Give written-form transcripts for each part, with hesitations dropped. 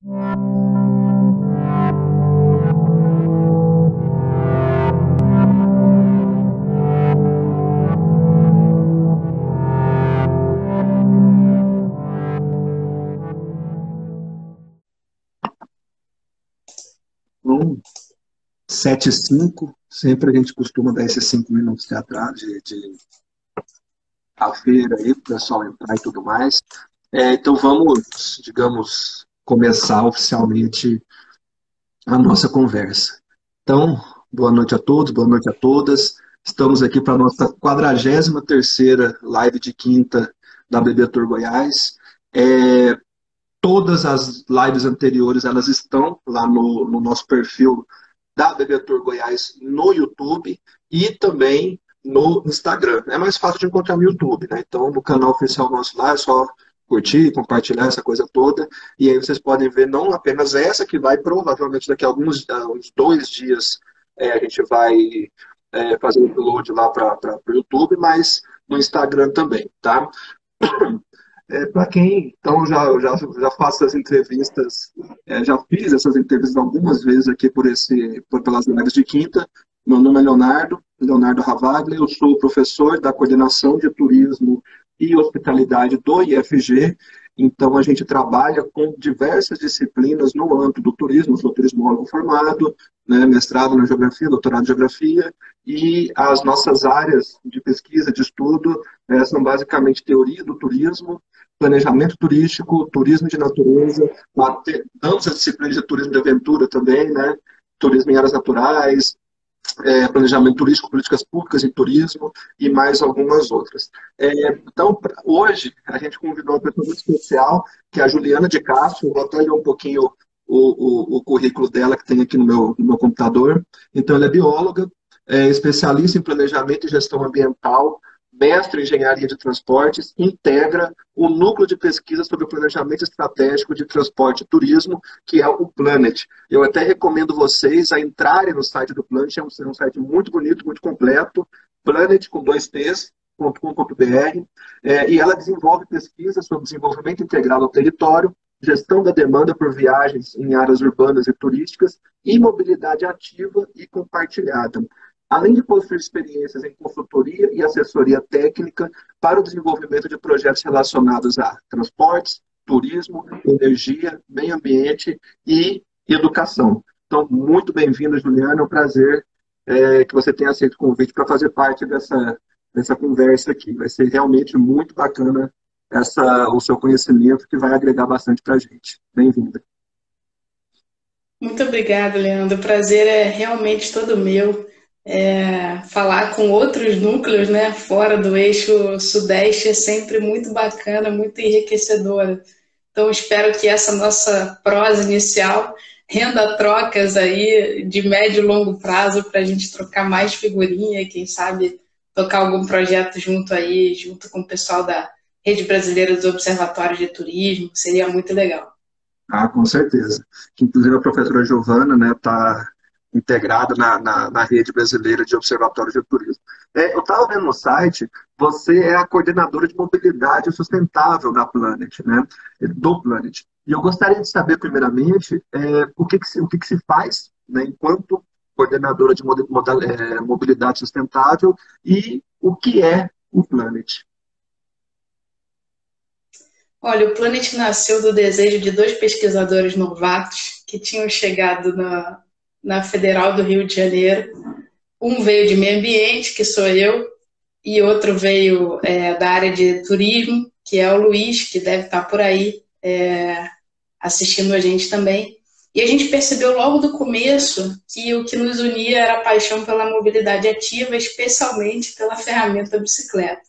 Bom, 7h05, sempre a gente costuma dar esses 5 minutos de atraso de a feira aí, para o pessoal entrar e tudo mais. Então vamos, digamos, começar oficialmente a nossa conversa. Então, boa noite a todos, boa noite a todas. Estamos aqui para a nossa 43ª live de quinta da BB Tour Goiás. Todas as lives anteriores, elas estão lá no nosso perfil da BB Tour Goiás no YouTube e também no Instagram. É mais fácil de encontrar no YouTube, né? Então, no canal oficial nosso lá, é só curtir, compartilhar essa coisa toda. E aí vocês podem ver não apenas essa, que vai provavelmente daqui a uns 2 dias a gente vai fazer o upload lá para o YouTube, mas no Instagram também, tá? Para quem, então, já faço as entrevistas, já fiz essas entrevistas algumas vezes aqui pelas lives de quinta. Meu nome é Leonardo Ravaglia, eu sou professor da Coordenação de Turismo e Hospitalidade do IFG. Então, a gente trabalha com diversas disciplinas no âmbito do turismo. Eu sou turismólogo formado, né, mestrado na Geografia, doutorado em Geografia, e as nossas áreas de pesquisa, de estudo, são basicamente teoria do turismo, planejamento turístico, turismo de natureza, damos a disciplina de turismo de aventura também, né? Turismo em áreas naturais, planejamento turístico, políticas públicas em turismo e mais algumas outras. Então, hoje, a gente convidou uma pessoa muito especial, que é a Juliana de Castro. Vou até ler um pouquinho o currículo dela, que tem aqui no meu computador. Então, ela é bióloga, especialista em planejamento e gestão ambiental, mestre em engenharia de transportes, integra o núcleo de pesquisa sobre o planejamento estratégico de transporte e turismo, que é o Planet. Eu até recomendo vocês a entrarem no site do Planet, é um site muito bonito, muito completo, planet com 2ts.com.br, e ela desenvolve pesquisas sobre desenvolvimento integrado ao território, gestão da demanda por viagens em áreas urbanas e turísticas e mobilidade ativa e compartilhada, além de possuir experiências em consultoria e assessoria técnica para o desenvolvimento de projetos relacionados a transportes, turismo, energia, meio ambiente e educação. Então, muito bem-vindo, Juliana. É um prazer que você tenha aceito o convite para fazer parte dessa conversa aqui. Vai ser realmente muito bacana o seu conhecimento, que vai agregar bastante para a gente. Bem-vinda. Muito obrigada, Leandro. O prazer é realmente todo meu. Falar com outros núcleos, né, fora do eixo sudeste é sempre muito bacana, muito enriquecedora. Então, espero que essa nossa prosa inicial renda trocas aí de médio e longo prazo para a gente trocar mais figurinha e, quem sabe, tocar algum projeto junto aí, junto com o pessoal da Rede Brasileira dos Observatórios de Turismo. Seria muito legal. Com certeza. Inclusive a professora Giovana, né, está integrada na Rede Brasileira de Observatórios de Turismo. Eu estava vendo no site, você é a coordenadora de mobilidade sustentável da Planet, né, do Planet. E eu gostaria de saber, primeiramente, o que se faz, né, enquanto coordenadora de mobilidade sustentável, e o que é o Planet. Olha, o Planet nasceu do desejo de 2 pesquisadores novatos que tinham chegado na Federal do Rio de Janeiro. Um veio de meio ambiente, que sou eu, e outro veio da área de turismo, que é o Luiz, que deve estar por aí assistindo a gente também. E a gente percebeu logo do começo que o que nos unia era a paixão pela mobilidade ativa, especialmente pela ferramenta bicicleta.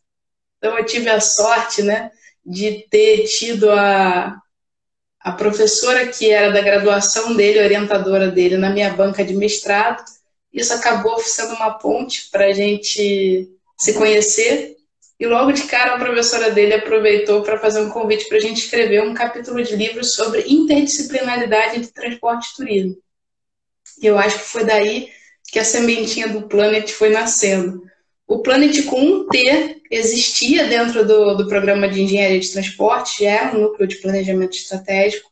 Então eu tive a sorte, né, de ter tido a professora que era da graduação dele, orientadora dele, na minha banca de mestrado. Isso acabou sendo uma ponte para a gente se conhecer. E logo de cara a professora dele aproveitou para fazer um convite para a gente escrever um capítulo de livro sobre interdisciplinaridade entre transporte e turismo. E eu acho que foi daí que a sementinha do Planet foi nascendo. O Planet com um T existia dentro do programa de engenharia de transporte, já era um núcleo de planejamento estratégico,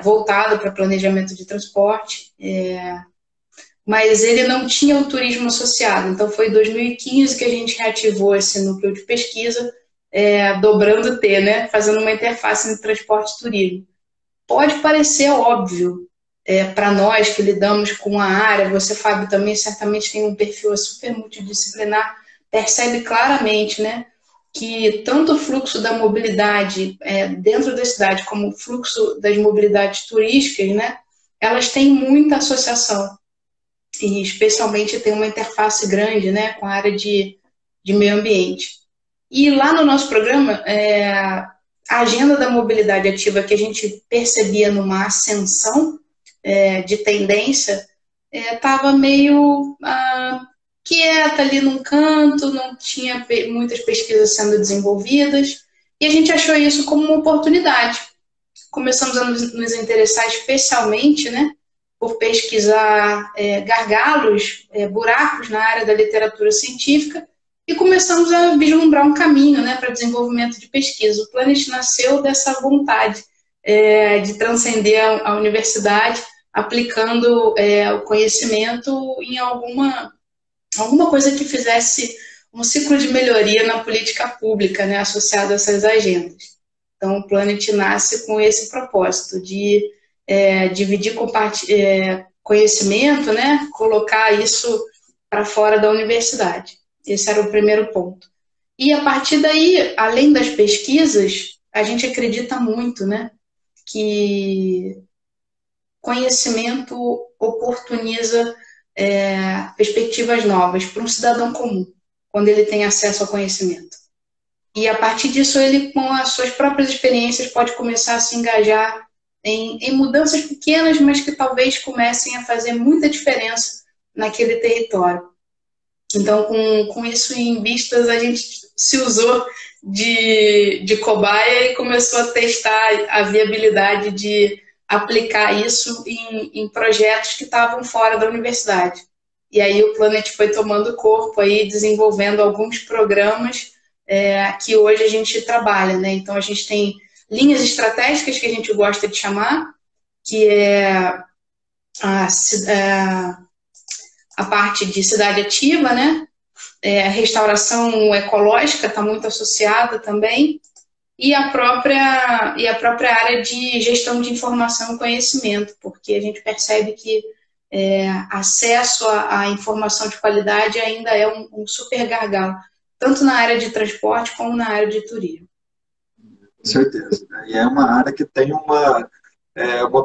voltado para planejamento de transporte, mas ele não tinha o turismo associado. Então, foi em 2015 que a gente reativou esse núcleo de pesquisa, dobrando o T, né? Fazendo uma interface entre transporte e turismo. Pode parecer óbvio para nós que lidamos com a área, você, Fábio, também certamente tem um perfil super multidisciplinar, percebe claramente, né, que tanto o fluxo da mobilidade dentro da cidade como o fluxo das mobilidades turísticas, né, elas têm muita associação. E especialmente tem uma interface grande, né, com a área de meio ambiente. E lá no nosso programa, a agenda da mobilidade ativa que a gente percebia numa ascensão de tendência estava meio quieta ali num canto, não tinha muitas pesquisas sendo desenvolvidas, e a gente achou isso como uma oportunidade. Começamos a nos interessar especialmente, né, por pesquisar gargalos, buracos na área da literatura científica, e começamos a vislumbrar um caminho, né, para desenvolvimento de pesquisa. O Planet nasceu dessa vontade de transcender a universidade, aplicando o conhecimento em alguma coisa que fizesse um ciclo de melhoria na política pública, né, associado a essas agendas. Então, o Planet nasce com esse propósito de dividir conhecimento, né, colocar isso para fora da universidade. Esse era o primeiro ponto. E, a partir daí, além das pesquisas, a gente acredita muito, né, que conhecimento oportuniza perspectivas novas para um cidadão comum, quando ele tem acesso ao conhecimento. E, a partir disso, ele, com as suas próprias experiências, pode começar a se engajar em mudanças pequenas, mas que talvez comecem a fazer muita diferença naquele território. Então, com isso em vistas, a gente se usou de cobaia e começou a testar a viabilidade de aplicar isso em projetos que estavam fora da universidade. E aí o Planet foi tomando corpo, aí, desenvolvendo alguns programas que hoje a gente trabalha, né? Então, a gente tem linhas estratégicas que a gente gosta de chamar, que é a parte de cidade ativa, né? A restauração ecológica está muito associada também, e a própria área de gestão de informação e conhecimento, porque a gente percebe que acesso à informação de qualidade ainda é um super gargalo, tanto na área de transporte como na área de turismo. Com certeza. E é uma área que tem uma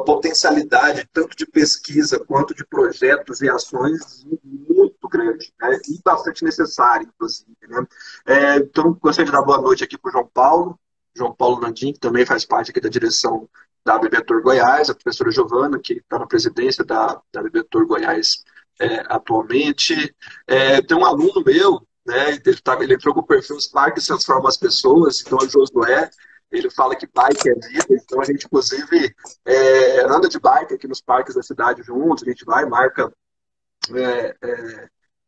potencialidade, tanto de pesquisa quanto de projetos e ações, muito grande, né? E bastante necessária, inclusive. Né? Então, gostaria de dar boa noite aqui para o João Paulo Landim, que também faz parte aqui da direção da Bebetor Goiás, a professora Giovana, que está na presidência da Bebetor Goiás atualmente. Tem um aluno meu, né? Ele entrou com o perfil Os Parques Transformam as Pessoas, então é o Josué. Ele fala que bike é vida, então a gente, inclusive, anda de bike aqui nos parques da cidade juntos, a gente vai, marca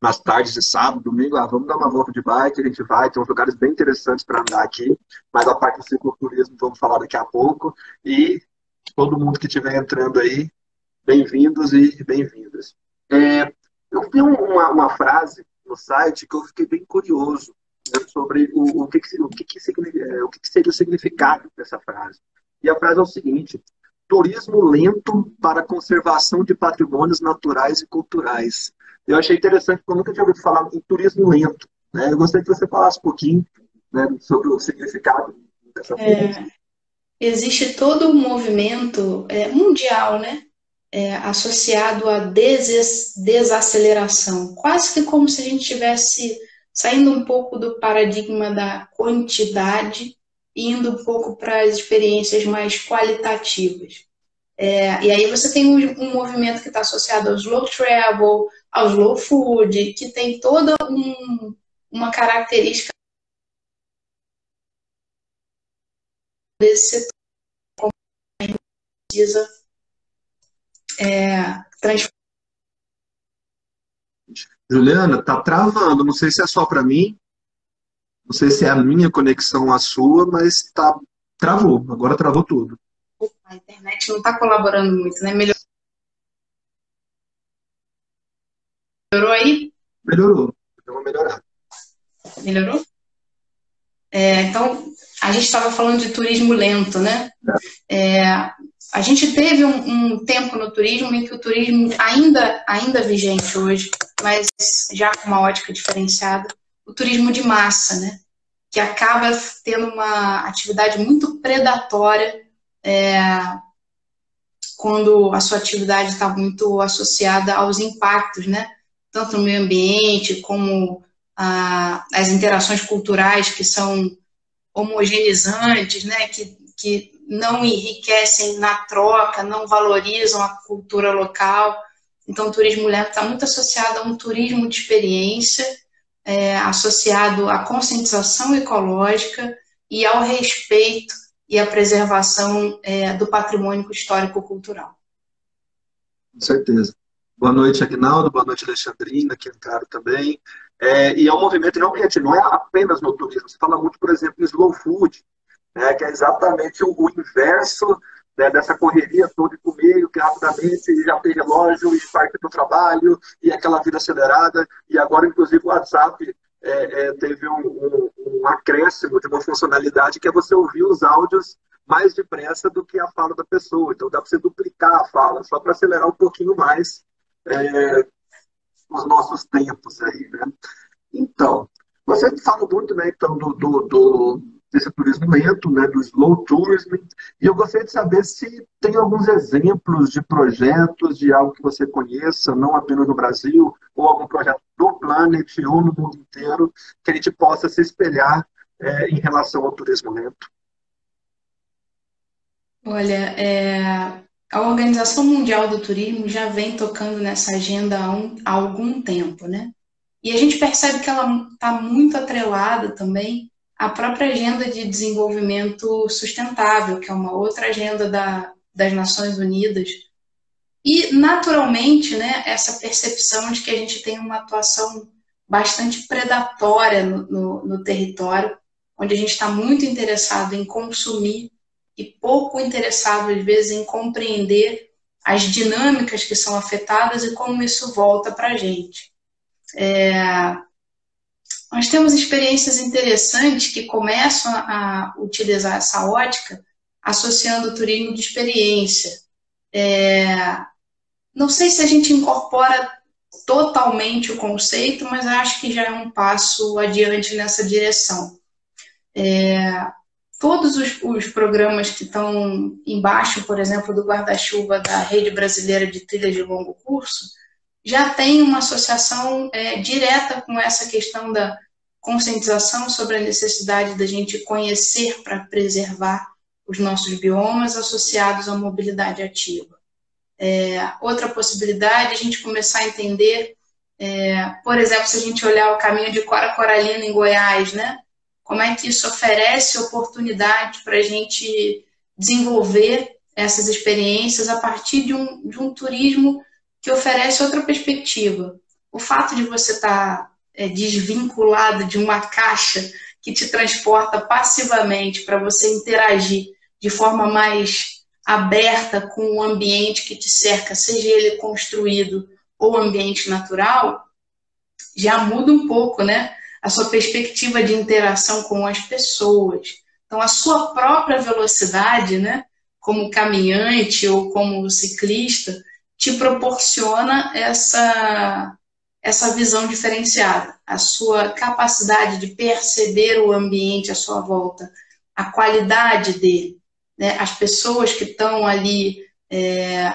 nas tardes de sábado, domingo, vamos dar uma volta de bike, a gente vai, tem uns lugares bem interessantes para andar aqui, mas a parte do cicloturismo vamos falar daqui a pouco, e todo mundo que estiver entrando aí, bem-vindos e bem-vindas. Eu vi uma frase no site que eu fiquei bem curioso, sobre o que seria o significado dessa frase. E a frase é o seguinte: turismo lento para a conservação de patrimônios naturais e culturais. Eu achei interessante, porque eu nunca tinha ouvido falar em turismo lento. Né? Eu gostaria que você falasse um pouquinho, né, sobre o significado dessa frase. Existe todo um movimento mundial, né, associado à desaceleração, quase que como se a gente estivesse saindo um pouco do paradigma da quantidade e indo um pouco para as experiências mais qualitativas. E aí você tem um movimento que está associado ao slow travel, ao slow food, que tem toda uma característica desse setor, como a gente precisa transformar. Juliana, tá travando, não sei se é só para mim, não sei se é a minha conexão ou a sua, mas travou, agora travou tudo. A internet não está colaborando muito, né? Melhorou aí? Melhorou. Deu uma melhorada. Melhorou? Então, a gente estava falando de turismo lento, né? A gente teve um tempo no turismo em que o turismo ainda vigente hoje, mas já com uma ótica diferenciada, o turismo de massa, né? Que acaba tendo uma atividade muito predatória quando a sua atividade está muito associada aos impactos, né? Tanto no meio ambiente como as interações culturais que são homogeneizantes, né? Que não enriquecem na troca, não valorizam a cultura local. Então, o turismo lento está muito associado a um turismo de experiência, associado à conscientização ecológica e ao respeito e à preservação do patrimônio histórico-cultural. Com certeza. Boa noite, Aguinaldo. Boa noite, Alexandrina, que entraram também. E é um movimento realmente, não é apenas no turismo. Você fala muito, por exemplo, em slow food, né, que é exatamente o inverso, né, dessa correria toda de comer, que rapidamente já tem relógio, e parte para o trabalho, e aquela vida acelerada. E agora, inclusive, o WhatsApp teve um acréscimo de uma funcionalidade que é você ouvir os áudios mais depressa do que a fala da pessoa. Então dá para você duplicar a fala, só para acelerar um pouquinho mais os nossos tempos aí, né? Então, você fala muito, né, então, desse turismo lento, né, do slow tourism, e eu gostaria de saber se tem alguns exemplos de projetos, de algo que você conheça, não apenas no Brasil, ou algum projeto do Planet ou no mundo inteiro, que a gente possa se espelhar em relação ao turismo lento. Olha, a Organização Mundial do Turismo já vem tocando nessa agenda há algum tempo, né? E a gente percebe que ela está muito atrelada também à própria agenda de desenvolvimento sustentável, que é uma outra agenda das Nações Unidas. E, naturalmente, né, essa percepção de que a gente tem uma atuação bastante predatória no território, onde a gente está muito interessado em consumir e pouco interessado, às vezes, em compreender as dinâmicas que são afetadas e como isso volta para a gente. Nós temos experiências interessantes que começam a utilizar essa ótica associando o turismo de experiência. Não sei se a gente incorpora totalmente o conceito, mas acho que já é um passo adiante nessa direção. Todos os programas que estão embaixo, por exemplo, do guarda-chuva da Rede Brasileira de Trilhas de Longo Curso, já tem uma associação direta com essa questão da conscientização sobre a necessidade da gente conhecer para preservar os nossos biomas associados à mobilidade ativa. Outra possibilidade é a gente começar a entender, por exemplo, se a gente olhar o caminho de Cora Coralina em Goiás, né? Como é que isso oferece oportunidade para a gente desenvolver essas experiências a partir de um turismo que oferece outra perspectiva. O fato de você estar desvinculado de uma caixa que te transporta passivamente para você interagir de forma mais aberta com o ambiente que te cerca, seja ele construído ou ambiente natural, já muda um pouco, né, a sua perspectiva de interação com as pessoas. Então, a sua própria velocidade, né, como caminhante ou como ciclista, te proporciona essa visão diferenciada. A sua capacidade de perceber o ambiente à sua volta, a qualidade dele, né, as pessoas que estão ali,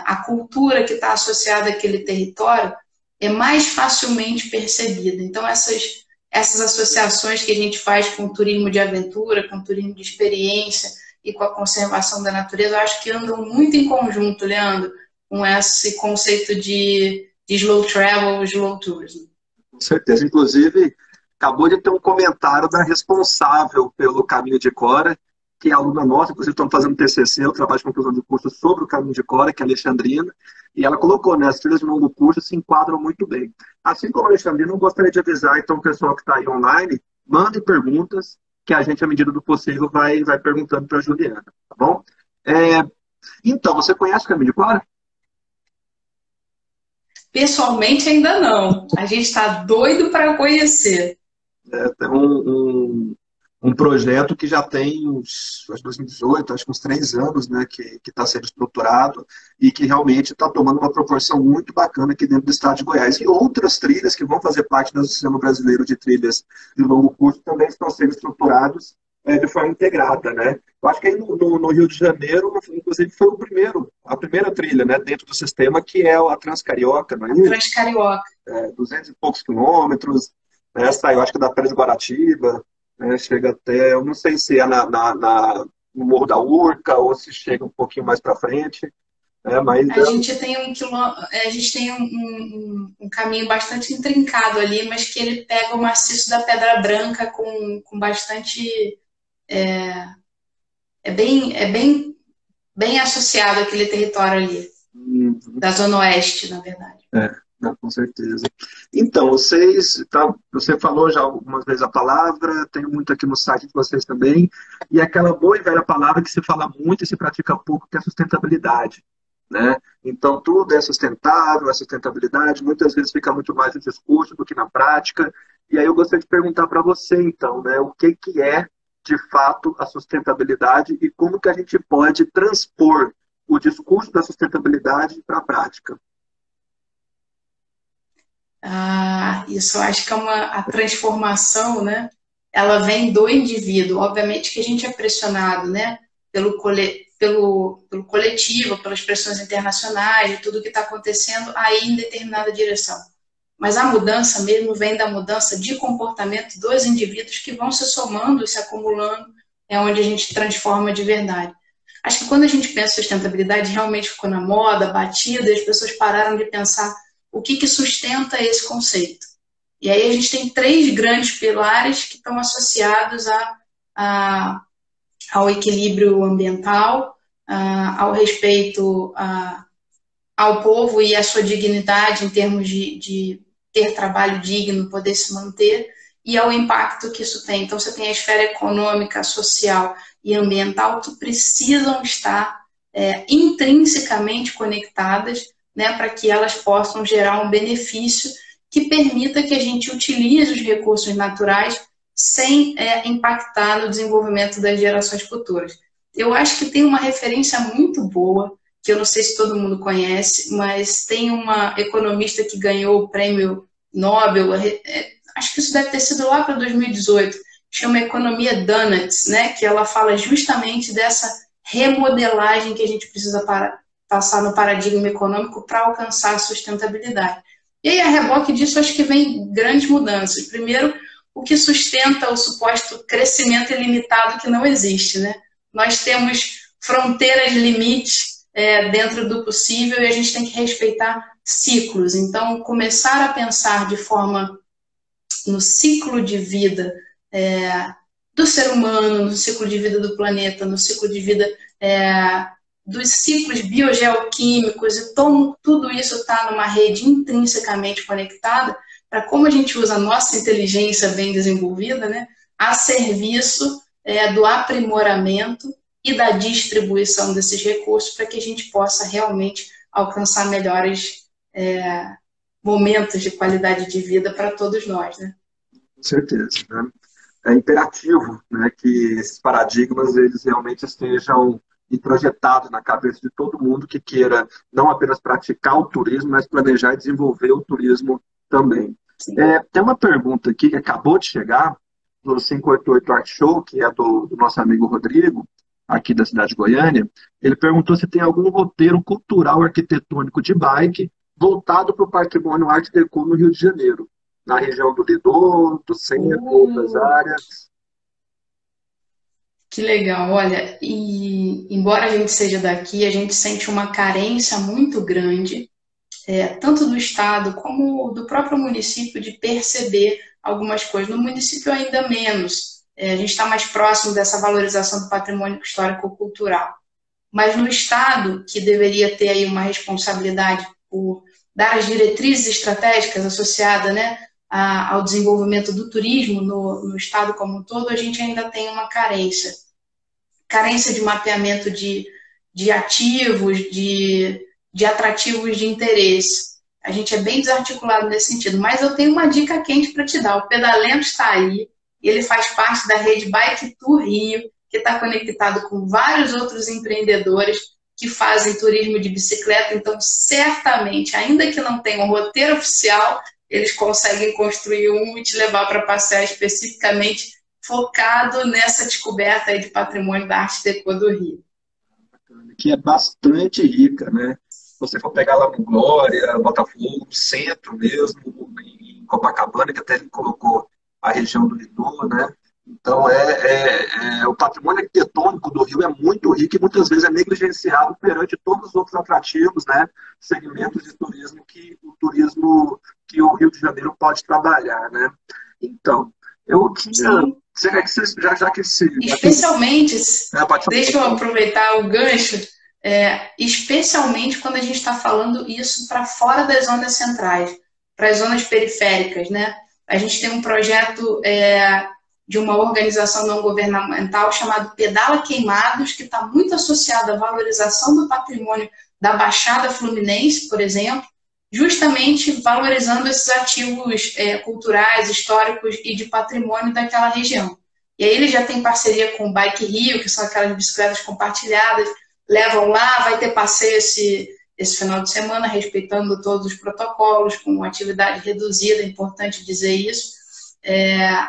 a cultura que está associada àquele território, é mais facilmente percebida. Então, essas associações que a gente faz com o turismo de aventura, com o turismo de experiência e com a conservação da natureza, eu acho que andam muito em conjunto, Leandro, com esse conceito de slow travel, slow tourism. Com certeza. Inclusive, acabou de ter um comentário da responsável pelo Caminho de Cora, que é aluna nossa, inclusive estamos fazendo TCC, o trabalho de conclusão de curso sobre o Caminho de Cora, que é a Alexandrina, e ela colocou, né, as trilhas de longo curso se enquadram muito bem. Assim como a Alexandrina, eu gostaria de avisar, então, o pessoal que está aí online, mandem perguntas, que a gente, à medida do possível, vai perguntando para a Juliana, tá bom? Então, você conhece o Caminho de Cora? Pessoalmente, ainda não. A gente está doido para conhecer. É um projeto que já tem acho que 2018, acho que uns 3 anos, né, que está sendo estruturado e que realmente está tomando uma proporção muito bacana aqui dentro do estado de Goiás. E outras trilhas que vão fazer parte do Sistema Brasileiro de Trilhas de Longo Curso também estão sendo estruturados de forma integrada, né? Eu acho que aí no Rio de Janeiro, inclusive, foi a primeira trilha, né, dentro do sistema, que é a Transcarioca, não é isso? Transcarioca. 200 e poucos quilômetros, né? Saiu, acho que da Praia de Guaratiba, né? Chega até, eu não sei se é no Morro da Urca ou se chega um pouquinho mais para frente, né? Mas A gente tem um caminho bastante intrincado ali, mas que ele pega o maciço da Pedra Branca com bastante. Bem associado àquele território ali, hum, da Zona Oeste, na verdade. não, com certeza. Então, você falou já algumas vezes a palavra, tenho muito aqui no site de vocês também, e aquela boa e velha palavra que se fala muito e se pratica pouco, que é a sustentabilidade, né? Então, tudo é sustentável, a sustentabilidade, muitas vezes fica muito mais no discurso do que na prática, e aí eu gostaria de perguntar para você, então, né, o que é, de fato, a sustentabilidade e como que a gente pode transpor o discurso da sustentabilidade para a prática. Isso eu acho que a transformação, né? Ela vem do indivíduo. Obviamente que a gente é pressionado, né? Pelo coletivo, pelas pressões internacionais, de tudo que está acontecendo aí em determinada direção. Mas a mudança mesmo vem da mudança de comportamento dos indivíduos que vão se somando e se acumulando, é onde a gente transforma de verdade. Acho que quando a gente pensa em sustentabilidade, realmente ficou na moda, batida, e as pessoas pararam de pensar o que sustenta esse conceito. E aí a gente tem 3 grandes pilares que estão associados ao equilíbrio ambiental, ao respeito ao povo e à sua dignidade em termos de ter trabalho digno, poder se manter, e ao impacto que isso tem. Então, você tem a esfera econômica, social e ambiental que precisam estar intrinsecamente conectadas, né, para que elas possam gerar um benefício que permita que a gente utilize os recursos naturais sem impactar no desenvolvimento das gerações futuras. Eu acho que tem uma referência muito boa, que eu não sei se todo mundo conhece, mas tem uma economista que ganhou o prêmio Nobel, acho que isso deve ter sido lá para 2018, chama Economia Donuts, né, que ela fala justamente dessa remodelagem que a gente precisa passar no paradigma econômico para alcançar a sustentabilidade. E aí, a reboque disso, acho que vem grandes mudanças. Primeiro, o que sustenta o suposto crescimento ilimitado que não existe, né? Nós temos fronteiras, limites dentro do possível e a gente tem que respeitar ciclos. Então, começar a pensar de forma no ciclo de vida do ser humano, no ciclo de vida do planeta, no ciclo de vida dos ciclos biogeoquímicos, e tudo isso está numa rede intrinsecamente conectada para como a gente usa a nossa inteligência bem desenvolvida, né, a serviço do aprimoramento e da distribuição desses recursos para que a gente possa realmente alcançar melhores momentos de qualidade de vida para todos nós, né? Com certeza, né? É imperativo, né, que esses paradigmas eles realmente estejam introjetados na cabeça de todo mundo que queira não apenas praticar o turismo, mas planejar e desenvolver o turismo também. Tem uma pergunta aqui que acabou de chegar do 588 Art Show, que é do nosso amigo Rodrigo, aqui da cidade de Goiânia. Ele perguntou se tem algum roteiro cultural arquitetônico de bike voltado para o patrimônio Art Deco no Rio de Janeiro, na região do Lido, do centro, outras áreas. Que legal, olha, e embora a gente seja daqui, a gente sente uma carência muito grande, tanto do Estado como do próprio município, de perceber algumas coisas. No município ainda menos, a gente está mais próximo dessa valorização do patrimônio histórico-cultural. Mas no Estado, que deveria ter aí uma responsabilidade por dar as diretrizes estratégicas associadas, né, ao desenvolvimento do turismo no Estado como um todo, a gente ainda tem uma carência de mapeamento de de ativos, de atrativos de interesse. A gente é bem desarticulado nesse sentido. Mas eu tenho uma dica quente para te dar. O Pedalento está aí, ele faz parte da rede Bike Tour Rio, que está conectado com vários outros empreendedores que fazem turismo de bicicleta. Então, certamente, ainda que não tenha um roteiro oficial, eles conseguem construir um e te levar para passear especificamente focado nessa descoberta aí de patrimônio da arte deco do Rio. Que é bastante rica, né? Se você for pegar lá no Glória, Botafogo, no centro mesmo, em Copacabana, que até ele colocou a região do Lido, né? Então, o patrimônio arquitetônico do Rio é muito rico e muitas vezes é negligenciado perante todos os outros atrativos, né? Segmentos de turismo que o Rio de Janeiro pode trabalhar, né? Então, eu tinha... Será que vocês, já que se... Especialmente, deixa eu aproveitar o gancho, especialmente quando a gente está falando isso para fora das zonas centrais, para as zonas periféricas, né? A gente tem um projeto de uma organização não governamental chamado Pedala Queimados, que está muito associado à valorização do patrimônio da Baixada Fluminense, por exemplo, justamente valorizando esses ativos culturais, históricos e de patrimônio daquela região. E aí ele já tem parceria com o Bike Rio, que são aquelas bicicletas compartilhadas, levam lá, vai ter passeio esse final de semana, respeitando todos os protocolos, com atividade reduzida, é importante dizer isso.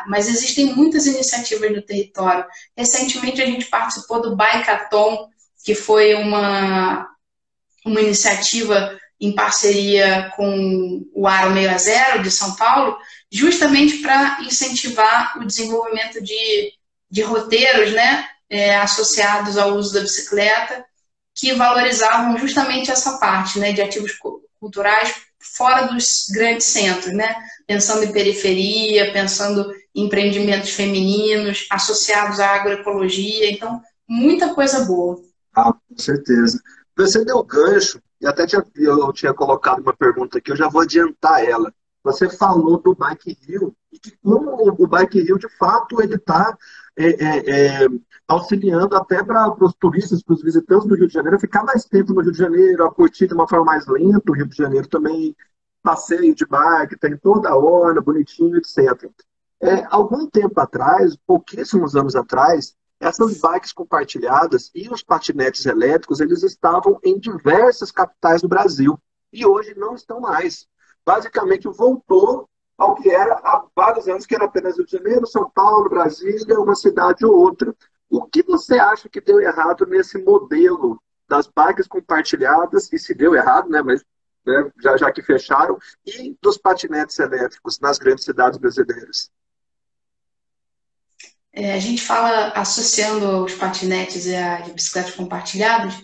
Mas existem muitas iniciativas no território. Recentemente a gente participou do Bikeathon, que foi uma iniciativa em parceria com o Aro 6 a 0 de São Paulo, justamente para incentivar o desenvolvimento de roteiros, né, associados ao uso da bicicleta, que valorizavam justamente essa parte, né, de ativos culturais fora dos grandes centros, né, pensando em periferia, pensando em empreendimentos femininos associados à agroecologia. Então, muita coisa boa. Com certeza. Você deu gancho, e até eu tinha colocado uma pergunta aqui, eu já vou adiantar ela. Você falou do Bike Rio, e que como o Bike Rio, de fato, ele está auxiliando até para os turistas, para os visitantes do Rio de Janeiro, ficar mais tempo no Rio de Janeiro, a curtir de uma forma mais lenta o Rio de Janeiro também, passeio de bike, tem toda a orla, bonitinho, etc. Algum tempo atrás, pouquíssimos anos atrás, essas bikes compartilhadas e os patinetes elétricos, eles estavam em diversas capitais do Brasil. E hoje não estão mais. Basicamente, voltou ao que era há vários anos, que era apenas Rio de Janeiro, São Paulo, Brasília, uma cidade ou outra. O que você acha que deu errado nesse modelo das bikes compartilhadas, e se deu errado, né, mas né, já que fecharam, e dos patinetes elétricos nas grandes cidades brasileiras? A gente fala, associando os patinetes de bicicletas compartilhadas,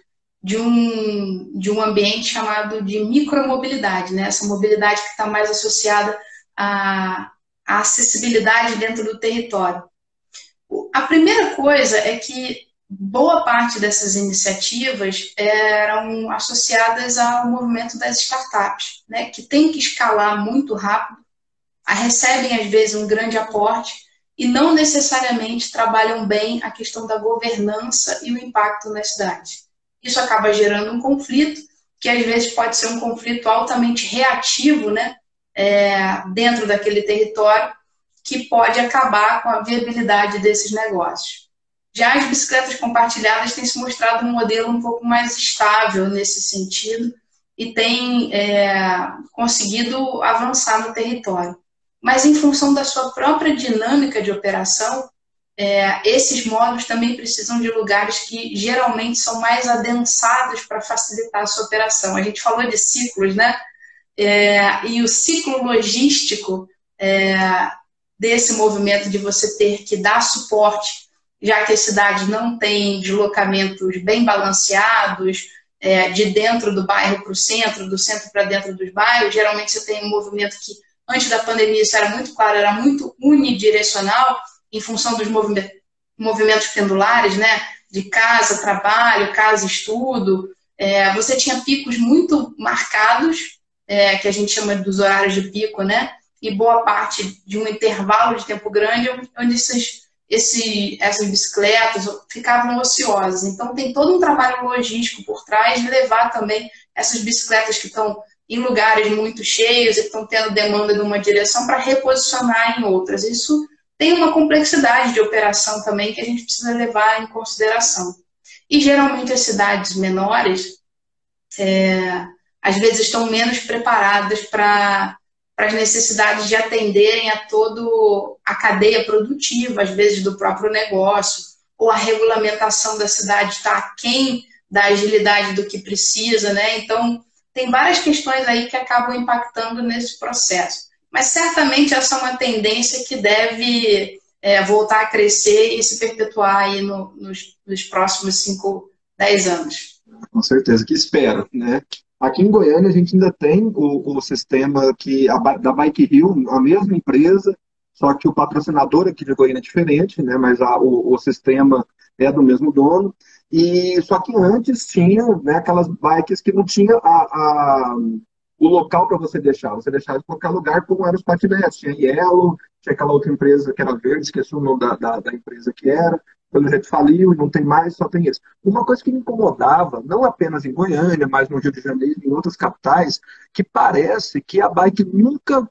de um ambiente chamado de micromobilidade, né? Essa mobilidade que está mais associada à acessibilidade dentro do território. A primeira coisa é que boa parte dessas iniciativas eram associadas ao movimento das startups, né? Que tem que escalar muito rápido, recebem às vezes um grande aporte, e não necessariamente trabalham bem a questão da governança e o impacto na cidade. Isso acaba gerando um conflito, que às vezes pode ser um conflito altamente reativo, né, dentro daquele território, que pode acabar com a viabilidade desses negócios. Já as bicicletas compartilhadas têm se mostrado um modelo um pouco mais estável nesse sentido e têm conseguido avançar no território. Mas em função da sua própria dinâmica de operação, esses modos também precisam de lugares que geralmente são mais adensados para facilitar a sua operação. A gente falou de ciclos, né? E o ciclo logístico desse movimento de você ter que dar suporte, já que as cidades não têm deslocamentos bem balanceados, de dentro do bairro para o centro, do centro para dentro dos bairros, geralmente você tem um movimento que antes da pandemia isso era muito claro, era muito unidirecional, em função dos movimentos pendulares, né? De casa, trabalho, casa, estudo. Você tinha picos muito marcados, que a gente chama dos horários de pico, né? E boa parte de um intervalo de tempo grande, onde esses essas bicicletas ficavam ociosas. Então, tem todo um trabalho logístico por trás de levar também essas bicicletas que estão em lugares muito cheios e que estão tendo demanda de uma direção para reposicionar em outras. Isso tem uma complexidade de operação também que a gente precisa levar em consideração. E, geralmente, as cidades menores, às vezes, estão menos preparadas para as necessidades de atenderem a toda a cadeia produtiva, às vezes, do próprio negócio, ou a regulamentação da cidade está aquém da agilidade do que precisa, né? Então, tem várias questões aí que acabam impactando nesse processo. Mas, certamente, essa é uma tendência que deve voltar a crescer e se perpetuar aí nos próximos 5, 10 anos. Com certeza, que espero, né? Aqui em Goiânia a gente ainda tem o sistema da Bike Rio, a mesma empresa, só que o patrocinador aqui de Goiânia é diferente, né? Mas o sistema é do mesmo dono. E só que antes tinha, né, aquelas bikes que não tinha o local para você deixava em qualquer lugar, como eram os patinetes. Tinha Yellow, tinha aquela outra empresa que era verde, esqueci o nome da empresa que era, pelo jeito faliu e não tem mais, só tem esse. Uma coisa que me incomodava, não apenas em Goiânia, mas no Rio de Janeiro e em outras capitais, que parece que a bike nunca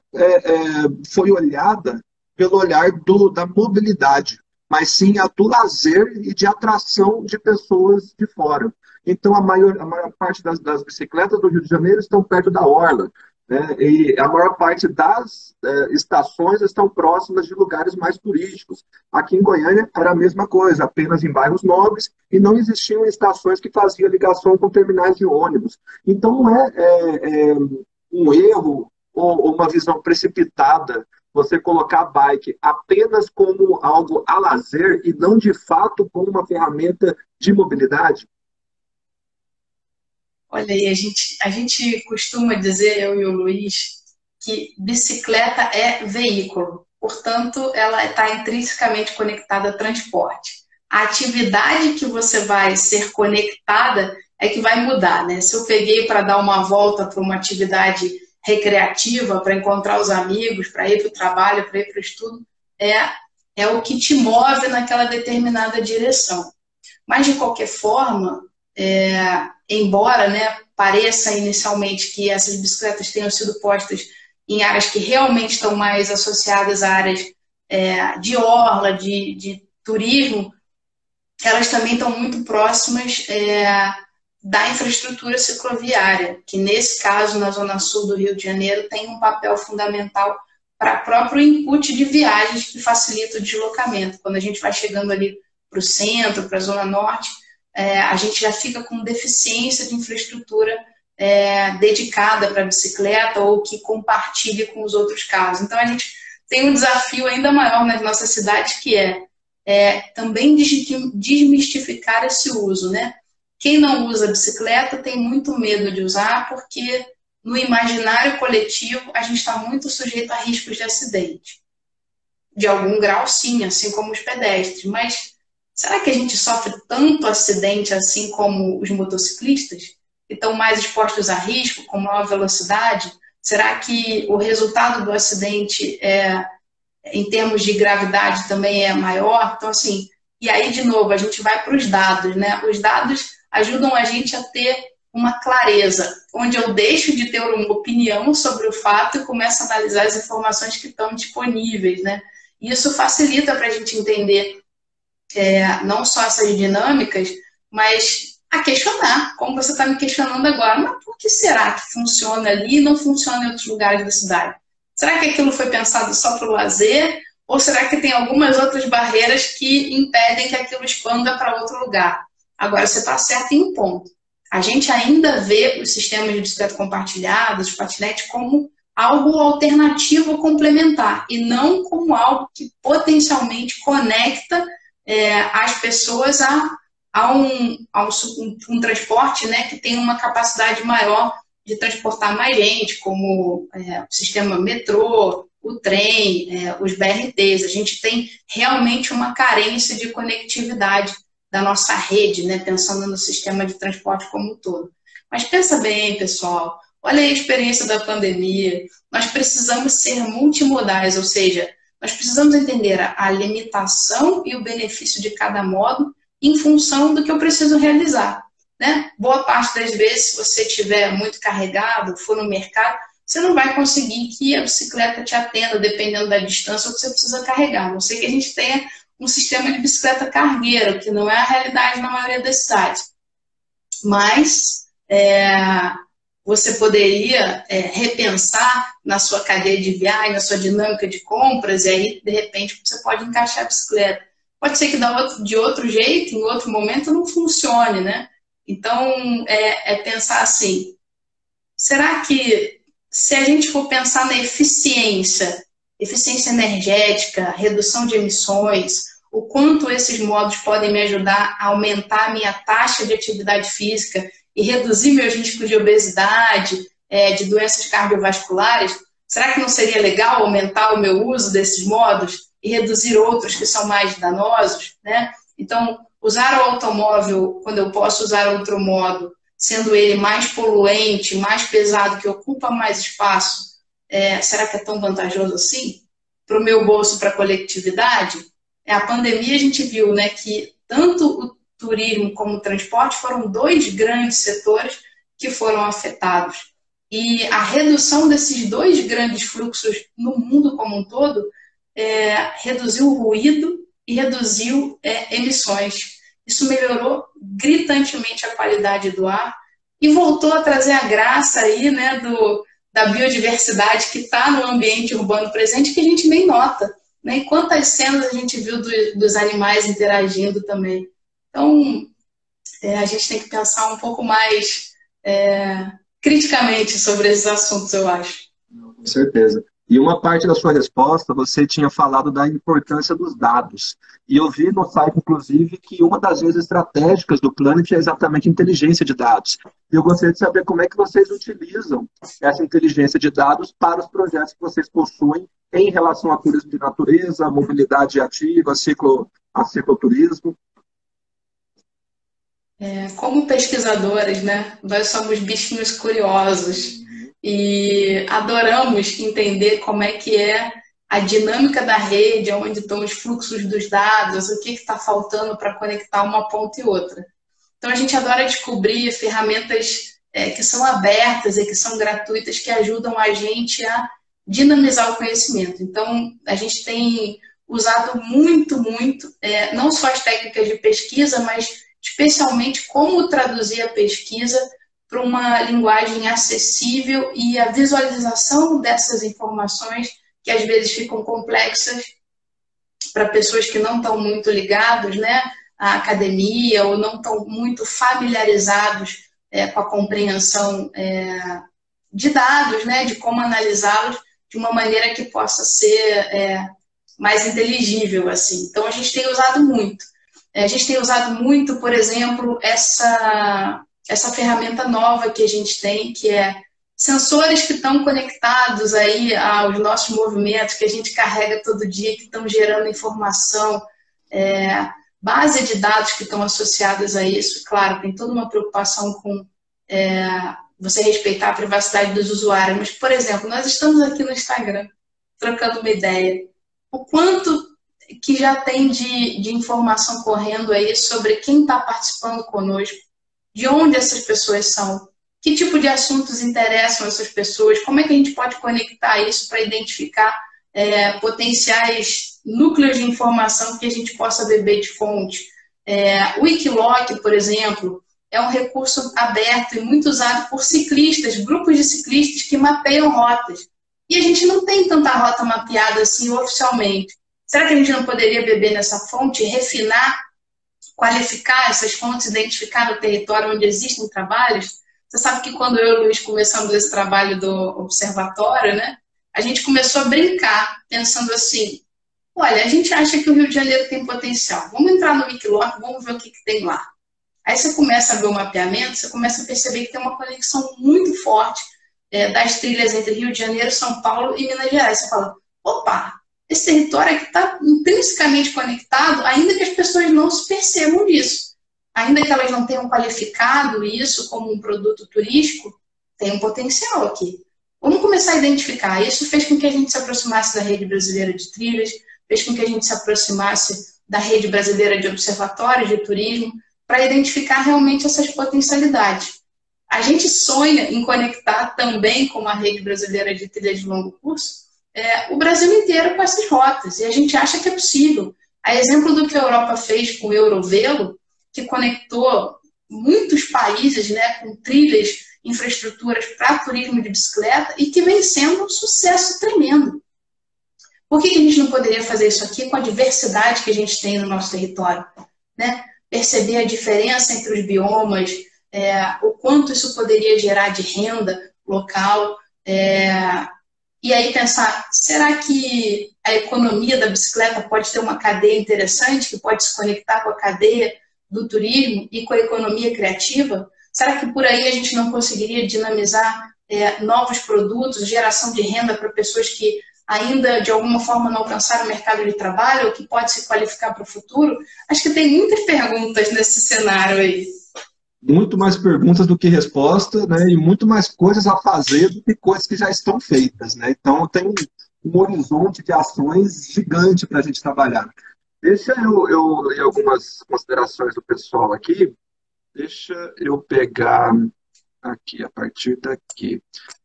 foi olhada pelo olhar da mobilidade, mas sim a do lazer e de atração de pessoas de fora. Então, a maior parte das bicicletas do Rio de Janeiro estão perto da orla, né? E a maior parte das estações estão próximas de lugares mais turísticos. Aqui em Goiânia era a mesma coisa, apenas em bairros nobres, e não existiam estações que faziam ligação com terminais de ônibus. Então, não é um erro ou uma visão precipitada você colocar a bike apenas como algo a lazer e não, de fato, como uma ferramenta de mobilidade? Olha aí, a gente costuma dizer, eu e o Luiz, que bicicleta é veículo. Portanto, ela está intrinsecamente conectada a transporte. A atividade que você vai ser conectada é que vai mudar, né? Se eu peguei para dar uma volta para uma atividade recreativa, para encontrar os amigos, para ir para o trabalho, para ir para o estudo, é o que te move naquela determinada direção. Mas, de qualquer forma, embora, né, pareça inicialmente que essas bicicletas tenham sido postas em áreas que realmente estão mais associadas a áreas de orla, de turismo, elas também estão muito próximas da infraestrutura cicloviária, que nesse caso, na zona sul do Rio de Janeiro, tem um papel fundamental para o próprio input de viagens que facilita o deslocamento. Quando a gente vai chegando ali para o centro, para a zona norte, a gente já fica com deficiência de infraestrutura dedicada para a bicicleta ou que compartilhe com os outros carros. Então, a gente tem um desafio ainda maior nas nossas cidades, que também desmistificar esse uso, né? Quem não usa bicicleta tem muito medo de usar, porque no imaginário coletivo a gente está muito sujeito a riscos de acidente. De algum grau, sim, assim como os pedestres. Mas será que a gente sofre tanto acidente assim como os motociclistas, que estão mais expostos a risco, com maior velocidade? Será que o resultado do acidente, em termos de gravidade, também é maior? Então, assim, e aí, de novo, a gente vai para os dados, né? Os dados ajudam a gente a ter uma clareza, onde eu deixo de ter uma opinião sobre o fato e começo a analisar as informações que estão disponíveis, né? E isso facilita para a gente entender não só essas dinâmicas, mas a questionar, como você está me questionando agora. Mas por que será que funciona ali e não funciona em outros lugares da cidade? Será que aquilo foi pensado só para o lazer? Ou será que tem algumas outras barreiras que impedem que aquilo expanda para outro lugar? Agora, você está certo em um ponto. A gente ainda vê os sistemas de bicicleta compartilhada, os patinetes, como algo alternativo complementar, e não como algo que potencialmente conecta as pessoas a um transporte, né, que tem uma capacidade maior de transportar mais gente, como o sistema metrô, o trem, os BRTs. A gente tem realmente uma carência de conectividade da nossa rede, né, pensando no sistema de transporte como um todo. Mas pensa bem, pessoal, olha aí a experiência da pandemia. Nós precisamos ser multimodais, ou seja, nós precisamos entender a limitação e o benefício de cada modo em função do que eu preciso realizar, né? Boa parte das vezes, se você estiver muito carregado, for no mercado, você não vai conseguir que a bicicleta te atenda, dependendo da distância que você precisa carregar. A não ser que a gente tenha um sistema de bicicleta cargueira, que não é a realidade na maioria das cidades. Mas você poderia repensar na sua cadeia de viagem, na sua dinâmica de compras, e aí, de repente, você pode encaixar a bicicleta. Pode ser que de outro jeito, em outro momento, não funcione, né? Então, pensar assim, será que se a gente for pensar na eficiência energética, redução de emissões, o quanto esses modos podem me ajudar a aumentar a minha taxa de atividade física e reduzir meus riscos de obesidade, de doenças cardiovasculares, será que não seria legal aumentar o meu uso desses modos e reduzir outros que são mais danosos, né? Então, usar o automóvel quando eu posso usar outro modo, sendo ele mais poluente, mais pesado, que ocupa mais espaço, será que é tão vantajoso assim? Para o meu bolso, para a coletividade? A pandemia a gente viu, né, que tanto o turismo como o transporte foram dois grandes setores que foram afetados. E a redução desses dois grandes fluxos no mundo como um todo reduziu o ruído e reduziu emissões. Isso melhorou gritantemente a qualidade do ar e voltou a trazer a graça aí, né, da biodiversidade que está no ambiente urbano presente, que a gente nem nota, né? E quantas cenas a gente viu dos animais interagindo também. Então, a gente tem que pensar um pouco mais criticamente sobre esses assuntos, eu acho. Com certeza. E uma parte da sua resposta, você tinha falado da importância dos dados. E eu vi no site, inclusive, que uma das vezes estratégicas do Planet é exatamente a inteligência de dados. E eu gostaria de saber como é que vocês utilizam essa inteligência de dados para os projetos que vocês possuem em relação a turismo de natureza, mobilidade ativa, a cicloturismo. Como pesquisadores, né, nós somos bichinhos curiosos e adoramos entender como é que é a dinâmica da rede, onde estão os fluxos dos dados, o que está faltando para conectar uma ponta e outra. Então, a gente adora descobrir ferramentas que são abertas e que são gratuitas, que ajudam a gente a dinamizar o conhecimento. Então, a gente tem usado muito, não só as técnicas de pesquisa, mas especialmente como traduzir a pesquisa para uma linguagem acessível e a visualização dessas informações, que às vezes ficam complexas para pessoas que não estão muito ligados, né, à academia ou não estão muito familiarizados com a compreensão de dados, né, de como analisá-los de uma maneira que possa ser mais inteligível, assim. Então, a gente tem usado muito. A gente tem usado muito, por exemplo, essa ferramenta nova que a gente tem, que é sensores que estão conectados aí aos nossos movimentos, que a gente carrega todo dia, que estão gerando informação, base de dados que estão associadas a isso. Claro, tem toda uma preocupação com você respeitar a privacidade dos usuários, mas, por exemplo, nós estamos aqui no Instagram, trocando uma ideia. O quanto que já tem de informação correndo aí sobre quem está participando conosco, de onde essas pessoas são, que tipo de assuntos interessam essas pessoas, como é que a gente pode conectar isso para identificar potenciais núcleos de informação que a gente possa beber de fonte. O Wikiloc, por exemplo, é um recurso aberto e muito usado por ciclistas, grupos de ciclistas que mapeiam rotas. E a gente não tem tanta rota mapeada assim oficialmente. Será que a gente não poderia beber nessa fonte, refinar, qualificar essas fontes, identificar no território onde existem trabalhos? Você sabe que quando eu e o Luiz começamos esse trabalho do observatório, né, a gente começou a brincar, pensando assim, olha, a gente acha que o Rio de Janeiro tem potencial, vamos entrar no Wikiloc, vamos ver o que tem lá. Aí você começa a ver o mapeamento, você começa a perceber que tem uma conexão muito forte das trilhas entre Rio de Janeiro, São Paulo e Minas Gerais. Você fala, opa, esse território aqui está intrinsecamente conectado, ainda que as pessoas não se percebam disso. Ainda que elas não tenham qualificado isso como um produto turístico, tem um potencial aqui. Vamos começar a identificar. Isso fez com que a gente se aproximasse da Rede Brasileira de Trilhas, fez com que a gente se aproximasse da Rede Brasileira de Observatórios de Turismo, para identificar realmente essas potencialidades. A gente sonha em conectar também com a Rede Brasileira de Trilhas de Longo Curso o Brasil inteiro com essas rotas, e a gente acha que é possível. A exemplo do que a Europa fez com o Eurovelo, que conectou muitos países, né, com trilhas, infraestruturas para turismo de bicicleta, e que vem sendo um sucesso tremendo. Por que a gente não poderia fazer isso aqui com a diversidade que a gente tem no nosso território? Né? Perceber a diferença entre os biomas, o quanto isso poderia gerar de renda local, e aí pensar, será que a economia da bicicleta pode ter uma cadeia interessante, que pode se conectar com a cadeia do turismo e com a economia criativa? Será que por aí a gente não conseguiria dinamizar novos produtos, geração de renda para pessoas que ainda de alguma forma não alcançaram o mercado de trabalho ou que pode se qualificar para o futuro? Acho que tem muitas perguntas nesse cenário aí. Muito mais perguntas do que respostas, né? E muito mais coisas a fazer do que coisas que já estão feitas, né? Então tem um horizonte de ações gigante para a gente trabalhar. Deixa eu ler algumas considerações do pessoal aqui. Deixa eu pegar aqui, a partir daqui.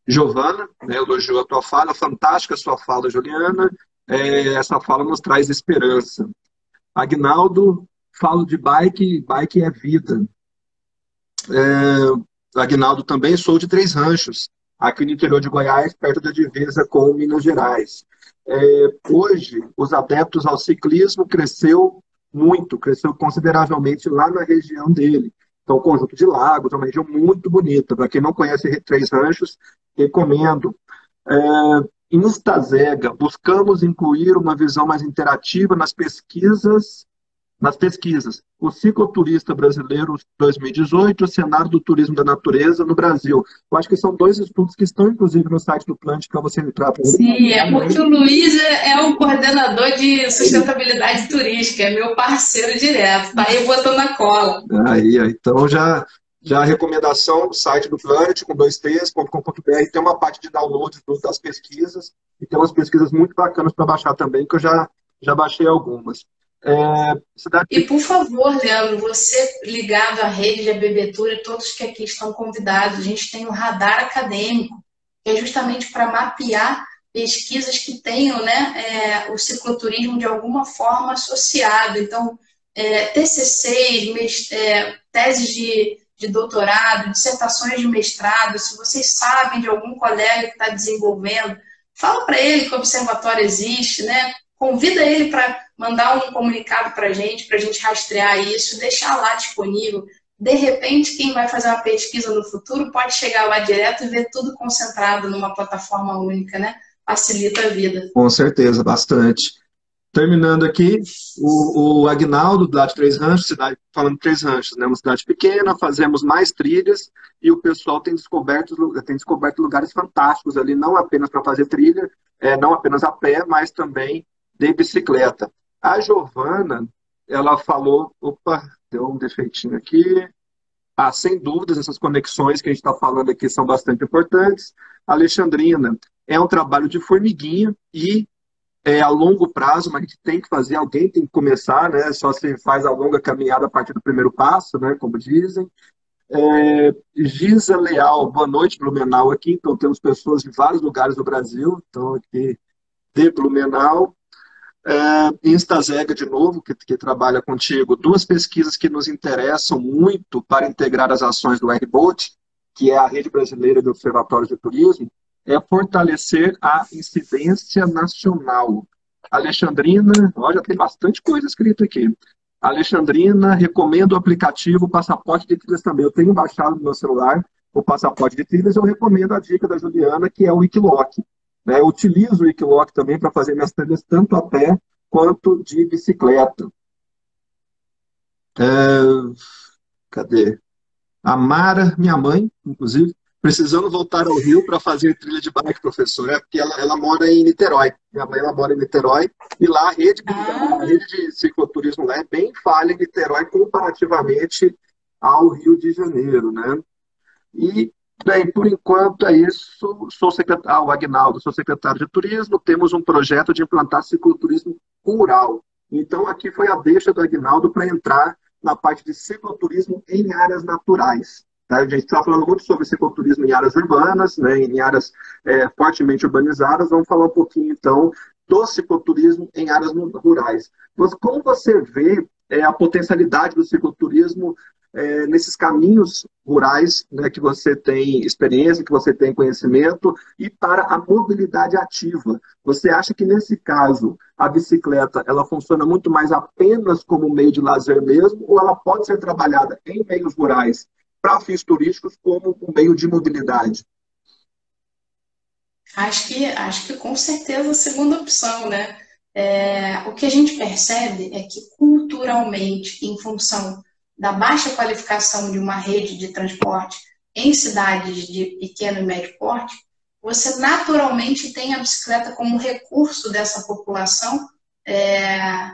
Giovana, né, elogiou a tua fala, fantástica a sua fala, Juliana. Essa fala nos traz esperança. Agnaldo, falo de bike, bike é vida. Agnaldo também, sou de Três Ranchos, aqui no interior de Goiás, perto da divisa com Minas Gerais. Hoje, os adeptos ao ciclismo cresceu muito, cresceu consideravelmente lá na região dele. Então, o Conjunto de Lagos é uma região muito bonita. Para quem não conhece Três Ranchos, recomendo. Em Estazega, buscamos incluir uma visão mais interativa nas pesquisas. O cicloturista brasileiro 2018, o cenário do turismo da natureza no Brasil. Eu acho que são 2 estudos que estão, inclusive, no site do Planet para você entrar. Sim, é porque o Luiz é o coordenador de sustentabilidade turística, é meu parceiro direto, tá aí botando a cola. Então já a recomendação do site do Planet, com 2ts.com.br, tem uma parte de download das pesquisas, e tem umas pesquisas muito bacanas para baixar também, que eu já baixei algumas. E por favor, Leandro, você ligado à rede de Abebetura e todos que aqui estão convidados, a gente tem o radar acadêmico, que é justamente para mapear pesquisas que tenham, né, o cicloturismo de alguma forma associado. Então, TCCs, teses de doutorado, dissertações de mestrado, se vocês sabem de algum colega que está desenvolvendo, fala para ele que o observatório existe, né? Convida ele para mandar um comunicado para a gente rastrear isso, deixar lá disponível. De repente, quem vai fazer uma pesquisa no futuro pode chegar lá direto e ver tudo concentrado numa plataforma única, né? Facilita a vida. Com certeza, bastante. Terminando aqui, o Agnaldo, lá de Três Ranchos, falando de Três Ranchos, né? Uma cidade pequena, fazemos mais trilhas e o pessoal tem descoberto lugares fantásticos ali, não apenas para fazer trilha, não apenas a pé, mas também de bicicleta. A Giovana, ela falou, deu um defeitinho aqui. Sem dúvidas, essas conexões que a gente está falando aqui são bastante importantes. Alexandrina, é um trabalho de formiguinha e a longo prazo, mas a gente tem que fazer, alguém tem que começar, né? Só se faz a longa caminhada a partir do primeiro passo, né? Como dizem. Giza Leal, boa noite, Blumenau aqui. Então, temos pessoas de vários lugares do Brasil, então aqui de Blumenau. Instazega, de novo, que trabalha contigo, 2 pesquisas que nos interessam muito para integrar as ações do RBOT, que é a Rede Brasileira de Observatórios de Turismo, é fortalecer a incidência nacional. Alexandrina, já tem bastante coisa escrita aqui. Alexandrina, recomendo o aplicativo Passaporte de Trilhas também. Eu tenho baixado no meu celular o Passaporte de Trilhas, eu recomendo a dica da Juliana, que é o Wikiloc. Eu utilizo o Wikiloc também para fazer minhas trilhas tanto a pé quanto de bicicleta. Cadê? A Mara, minha mãe, inclusive, precisando voltar ao Rio para fazer trilha de bike, professor. Porque ela mora em Niterói. Minha mãe ela mora em Niterói. E lá a rede de cicloturismo lá é bem falha em Niterói comparativamente ao Rio de Janeiro, né? E Bem, por enquanto é isso. Sou secretário, o Agnaldo, sou secretário de Turismo. Temos um projeto de implantar cicloturismo rural. Então, aqui foi a deixa do Agnaldo para entrar na parte de cicloturismo em áreas naturais. Tá? A gente está falando muito sobre cicloturismo em áreas urbanas, né, em áreas fortemente urbanizadas. Vamos falar um pouquinho, então, do cicloturismo em áreas rurais. Como você vê a potencialidade do cicloturismo nesses caminhos rurais, né, que você tem experiência, que você tem conhecimento, e para a mobilidade ativa? Você acha que, nesse caso, a bicicleta ela funciona muito mais apenas como meio de lazer mesmo, ou ela pode ser trabalhada em meios rurais para fins turísticos como um meio de mobilidade? Acho que com certeza a segunda opção, né? O que a gente percebe é que culturalmente, em função da baixa qualificação de uma rede de transporte em cidades de pequeno e médio porte, você naturalmente tem a bicicleta como recurso dessa população é,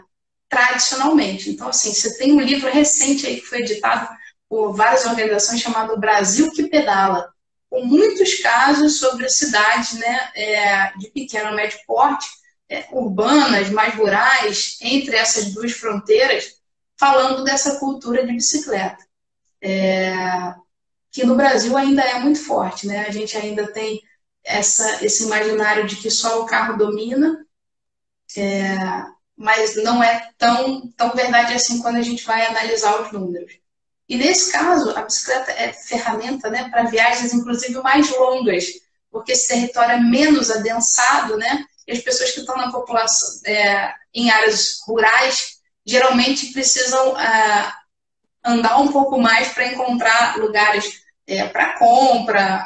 tradicionalmente. Então, assim, você tem um livro recente aí que foi editado por várias organizações chamado O Brasil que Pedala, com muitos casos sobre cidades, né, de pequeno e médio porte, urbanas, mais rurais, entre essas duas fronteiras, falando dessa cultura de bicicleta, que no Brasil ainda é muito forte, né? A gente ainda tem esse imaginário de que só o carro domina, mas não é tão verdade assim quando a gente vai analisar os números. E nesse caso, a bicicleta é ferramenta, né, para viagens, inclusive, mais longas, porque esse território é menos adensado, né, e as pessoas que estão na população, em áreas rurais, geralmente precisam andar um pouco mais para encontrar lugares para compra,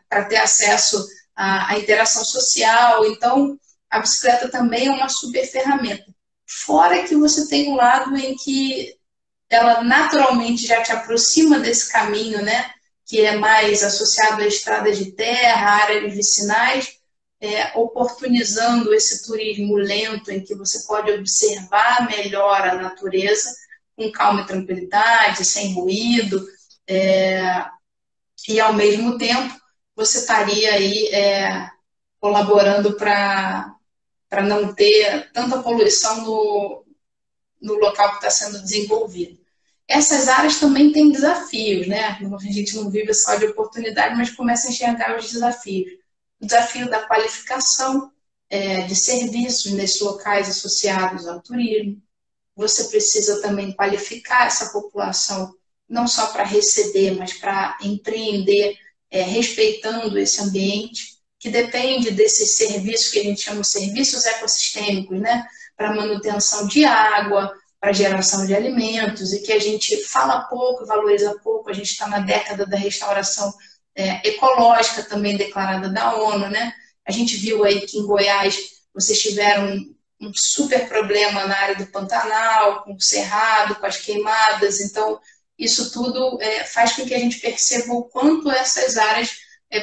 para ter acesso à interação social. Então, a bicicleta também é uma super ferramenta. Fora que você tem um lado em que ela naturalmente já te aproxima desse caminho, né? Que é mais associado à estrada de terra, áreas vicinais, oportunizando esse turismo lento em que você pode observar melhor a natureza com calma e tranquilidade, sem ruído, e ao mesmo tempo você estaria aí colaborando para não ter tanta poluição no local que está sendo desenvolvido. Essas áreas também têm desafios, né? A gente não vive só de oportunidade, mas começa a enxergar os desafios. O desafio da qualificação de serviços nesses locais associados ao turismo. Você precisa também qualificar essa população, não só para receber, mas para empreender, respeitando esse ambiente, que depende desses serviços que a gente chama de serviços ecossistêmicos, né? Para manutenção de água, para geração de alimentos, e que a gente fala pouco, valoriza pouco. A gente está na década da restauração ecológica, também declarada da ONU, né? A gente viu aí que em Goiás vocês tiveram um super problema na área do Pantanal, com o cerrado, com as queimadas. Então, isso tudo faz com que a gente perceba o quanto essas áreas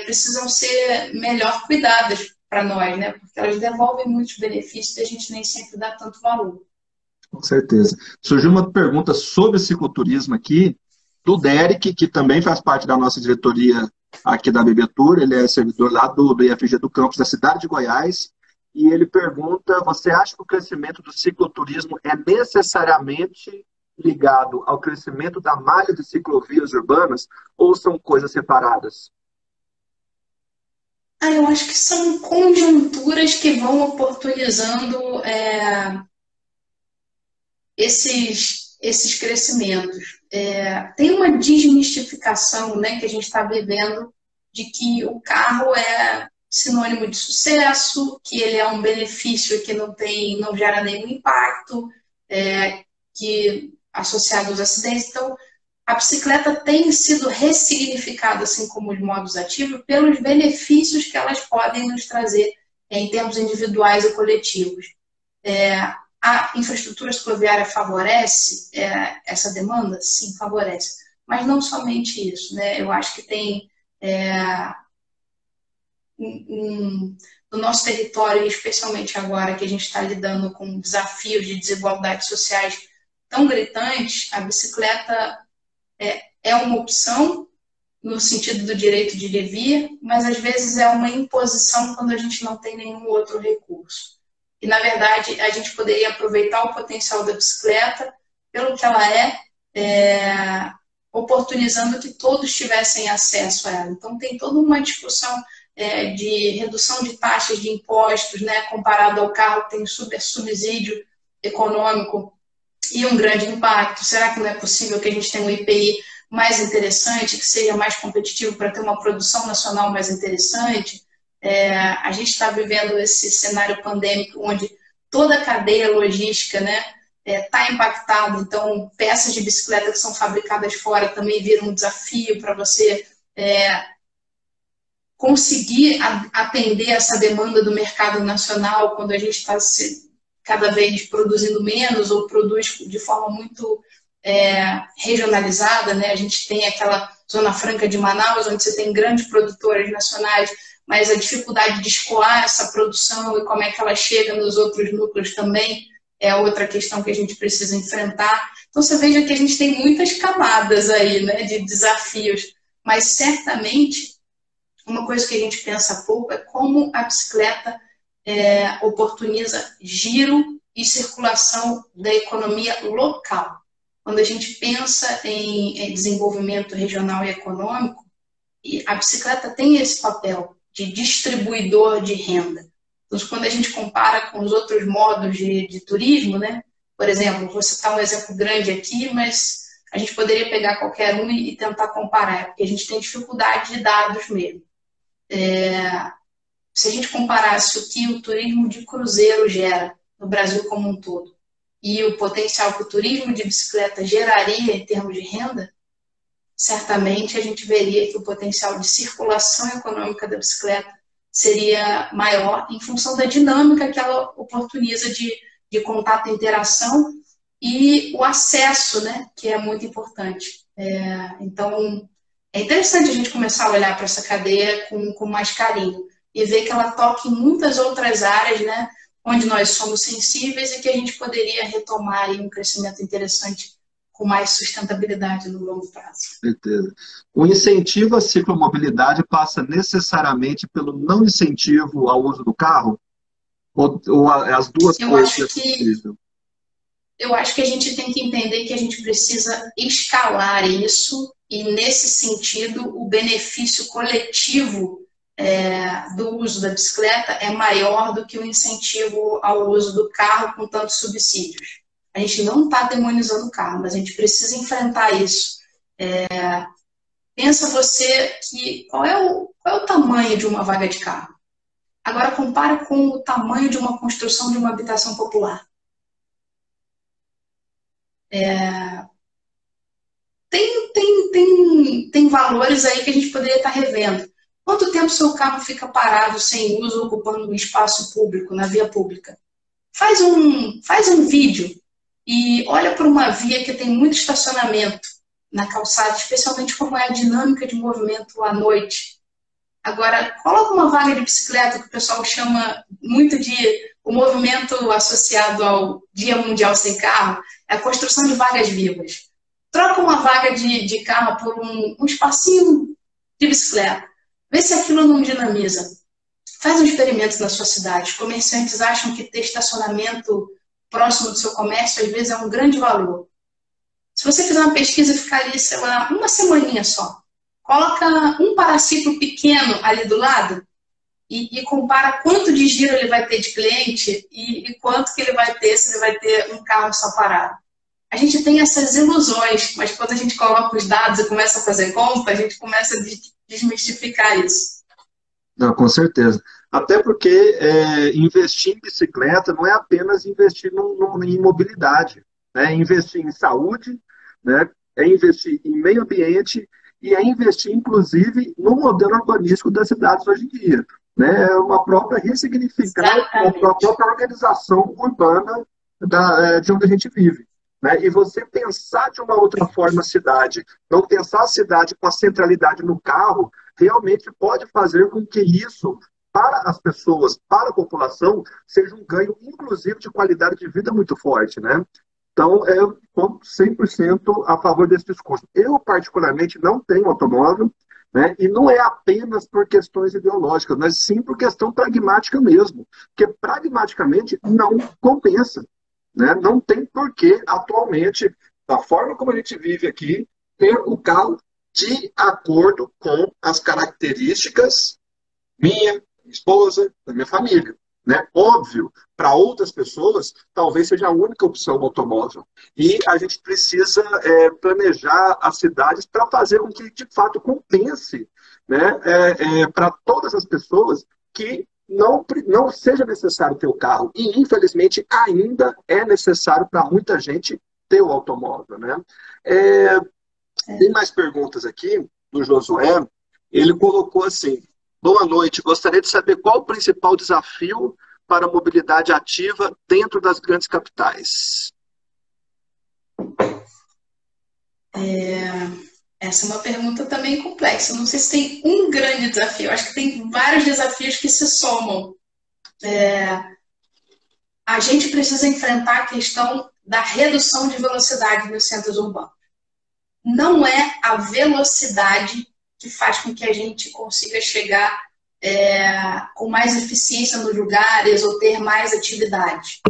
precisam ser melhor cuidadas para nós, né? Porque elas devolvem muitos benefícios e a gente nem sempre dá tanto valor. Com certeza. Surgiu uma pergunta sobre cicloturismo aqui, do Derek, que também faz parte da nossa diretoria aqui da BB Tour. Ele é servidor lá do IFG do campus da cidade de Goiás. E ele pergunta: você acha que o crescimento do cicloturismo é necessariamente ligado ao crescimento da malha de ciclovias urbanas, ou são coisas separadas? Eu acho que são conjunturas que vão oportunizando esses crescimentos. Tem uma desmistificação, né, que a gente está vivendo de que o carro é sinônimo de sucesso, que ele é um benefício que não gera nenhum impacto, que associado aos acidentes. Então, a bicicleta tem sido ressignificada, assim como os modos ativos, pelos benefícios que elas podem nos trazer em termos individuais e coletivos. A infraestrutura cicloviária favorece essa demanda? Sim, favorece. Mas não somente isso, né? Eu acho que tem no nosso território, especialmente agora que a gente está lidando com desafios de desigualdades sociais tão gritantes, a bicicleta é uma opção, no sentido do direito de devir, mas às vezes é uma imposição quando a gente não tem nenhum outro recurso. E, na verdade, a gente poderia aproveitar o potencial da bicicleta pelo que ela oportunizando que todos tivessem acesso a ela. Então, tem toda uma discussão de redução de taxas de impostos, né, comparado ao carro que tem subsídio econômico e um grande impacto. Será que não é possível que a gente tenha um IPI mais interessante, que seja mais competitivo para ter uma produção nacional mais interessante? A gente está vivendo esse cenário pandêmico onde toda a cadeia logística, né, está impactada. Então, peças de bicicleta que são fabricadas fora também viram um desafio para você conseguir atender essa demanda do mercado nacional quando a gente está cada vez produzindo menos ou produz de forma muito regionalizada, né? A gente tem aquela Zona Franca de Manaus, onde você tem grandes produtoras nacionais, mas a dificuldade de escoar essa produção e como é que ela chega nos outros núcleos também é outra questão que a gente precisa enfrentar. Então, você veja que a gente tem muitas camadas aí, né, de desafios, mas certamente uma coisa que a gente pensa pouco é como a bicicleta oportuniza giro e circulação da economia local. Quando a gente pensa em desenvolvimento regional e econômico, a bicicleta tem esse papel de distribuidor de renda. Então, quando a gente compara com os outros modos de turismo, né? Por exemplo, vou citar um exemplo grande aqui, mas a gente poderia pegar qualquer um e tentar comparar, porque a gente tem dificuldade de dados mesmo. Se a gente comparasse o que o turismo de cruzeiro gera no Brasil como um todo e o potencial que o turismo de bicicleta geraria em termos de renda, certamente a gente veria que o potencial de circulação econômica da bicicleta seria maior em função da dinâmica que ela oportuniza de contato e interação e o acesso, né, que é muito importante. Então, é interessante a gente começar a olhar para essa cadeia com mais carinho e ver que ela toca em muitas outras áreas, né, onde nós somos sensíveis e que a gente poderia retomar aí um crescimento interessante com mais sustentabilidade no longo prazo. Certeza. O incentivo à ciclomobilidade passa necessariamente pelo não incentivo ao uso do carro? Ou as duas coisas é possível? Eu acho que a gente tem que entender que a gente precisa escalar isso e, nesse sentido, o benefício coletivo do uso da bicicleta é maior do que o incentivo ao uso do carro com tantos subsídios. A gente não está demonizando o carro, mas a gente precisa enfrentar isso. Pensa você que qual é o tamanho de uma vaga de carro? Agora compara com o tamanho de uma construção de uma habitação popular. Tem valores aí que a gente poderia estar revendo. Quanto tempo seu carro fica parado, sem uso, ocupando um espaço público, na via pública? Faz um vídeo e olha para uma via que tem muito estacionamento na calçada, especialmente como é a dinâmica de movimento à noite. Agora, coloca uma vaga de bicicleta, que o pessoal chama muito de o movimento associado ao Dia Mundial Sem Carro, é a construção de vagas vivas. Troca uma vaga de carro por um espacinho de bicicleta. Vê se aquilo não dinamiza. Faz um experimento na sua cidade. Os comerciantes acham que ter estacionamento próximo do seu comércio, às vezes, é um grande valor. Se você fizer uma pesquisa e ficar ali, sei lá, uma semaninha só, coloca um paraciclo pequeno ali do lado e compara quanto de giro ele vai ter de cliente e quanto que ele vai ter se ele vai ter um carro só parado. A gente tem essas ilusões, mas quando a gente coloca os dados e começa a fazer conta, a gente começa a desmistificar isso. Não, com certeza. Até porque investir em bicicleta não é apenas investir em mobilidade, né? É investir em saúde, né? É investir em meio ambiente e é investir, inclusive, no modelo urbanístico das cidades hoje em dia. Né? É uma própria ressignificar a própria organização urbana de onde a gente vive. Né? E você pensar de uma outra forma a cidade, não pensar a cidade com a centralidade no carro, realmente pode fazer com que isso, para as pessoas, para a população, seja um ganho, inclusive, de qualidade de vida muito forte. Né? Então, eu sou 100% a favor desse discurso. Eu, particularmente, não tenho automóvel, né? E não é apenas por questões ideológicas, mas sim por questão pragmática mesmo. Porque, pragmaticamente, não compensa. Né? Não tem porquê, atualmente, da forma como a gente vive aqui, ter o carro de acordo com as características minha esposa, da minha família. Né? Óbvio, para outras pessoas, talvez seja a única opção o automóvel. E a gente precisa planejar as cidades para fazer com que, de fato, compense, né? Para todas as pessoas que não seja necessário ter o carro. E, infelizmente, ainda é necessário para muita gente ter o automóvel. Né? Tem mais perguntas aqui do Josué. Ele colocou assim: boa noite, gostaria de saber qual o principal desafio para a mobilidade ativa dentro das grandes capitais. Essa é uma pergunta também complexa. Não sei se tem um grande desafio. Acho que tem vários desafios que se somam. A gente precisa enfrentar a questão da redução de velocidade nos centros urbanos. Não é a velocidade que faz com que a gente consiga chegar com mais eficiência nos lugares ou ter mais atividade.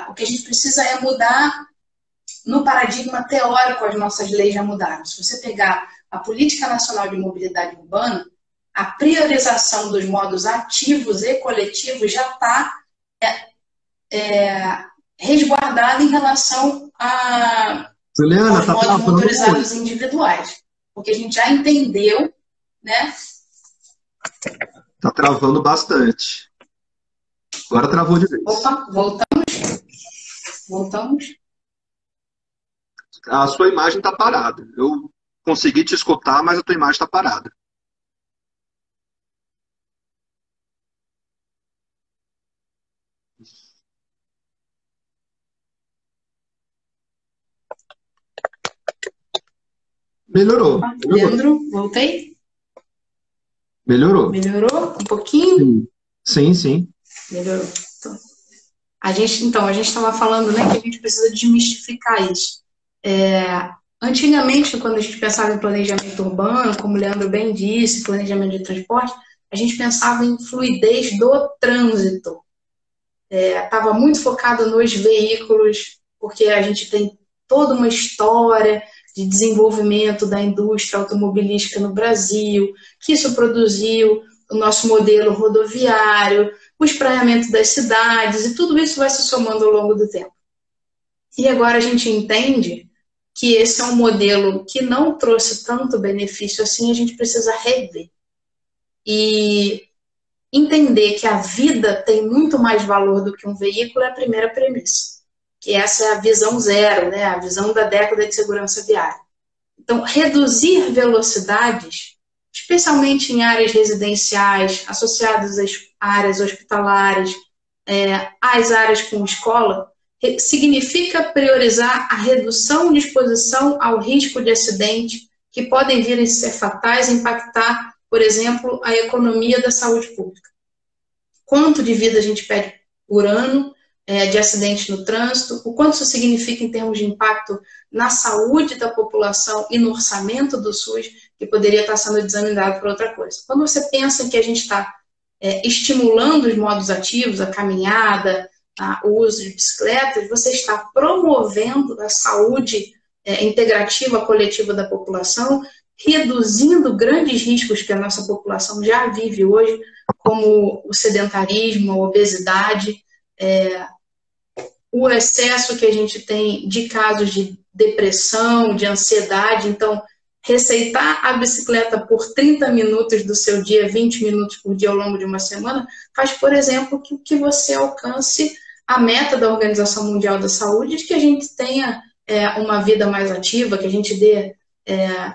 O que a gente precisa é mudar no paradigma teórico. As nossas leis já mudaram. Se você pegar a Política Nacional de Mobilidade Urbana, a priorização dos modos ativos e coletivos já está resguardada em relação Juliana, aos modos motorizados individuais. Porque a gente já entendeu, né? Está travando bastante. Agora travou de vez. Opa, voltamos. A sua imagem está parada. Eu consegui te escutar, mas a tua imagem está parada. Melhorou. Leandro, voltei? Melhorou. Melhorou um pouquinho? Sim. Melhorou. A gente estava falando, né, que a gente precisa desmistificar isso. Antigamente, quando a gente pensava em planejamento urbano, como o Leandro bem disse, planejamento de transporte, a gente pensava em fluidez do trânsito. Estava muito focado nos veículos, porque a gente tem toda uma história de desenvolvimento da indústria automobilística no Brasil, que isso produziu o nosso modelo rodoviário, o espraiamento das cidades, e tudo isso vai se somando ao longo do tempo. E agora a gente entende que esse é um modelo que não trouxe tanto benefício assim, a gente precisa rever. E entender que a vida tem muito mais valor do que um veículo é a primeira premissa. Que essa é a visão zero, né? A visão da década de segurança viária. Então, reduzir velocidades, especialmente em áreas residenciais, associadas às áreas hospitalares, às áreas com escola, significa priorizar a redução de exposição ao risco de acidente, que podem vir a ser fatais e impactar, por exemplo, a economia da saúde pública. Quanto de vida a gente perde por ano de acidentes no trânsito, o quanto isso significa em termos de impacto na saúde da população e no orçamento do SUS, que poderia estar sendo desaminado por outra coisa. Quando você pensa que a gente está estimulando os modos ativos, a caminhada, o uso de bicicletas, você está promovendo a saúde integrativa, coletiva da população, reduzindo grandes riscos que a nossa população já vive hoje, como o sedentarismo, a obesidade, o excesso que a gente tem de casos de depressão, de ansiedade. Então, receitar a bicicleta por 30 minutos do seu dia, 20 minutos por dia ao longo de uma semana, faz, por exemplo, que você alcance a meta da Organização Mundial da Saúde de que a gente tenha uma vida mais ativa, que a gente dê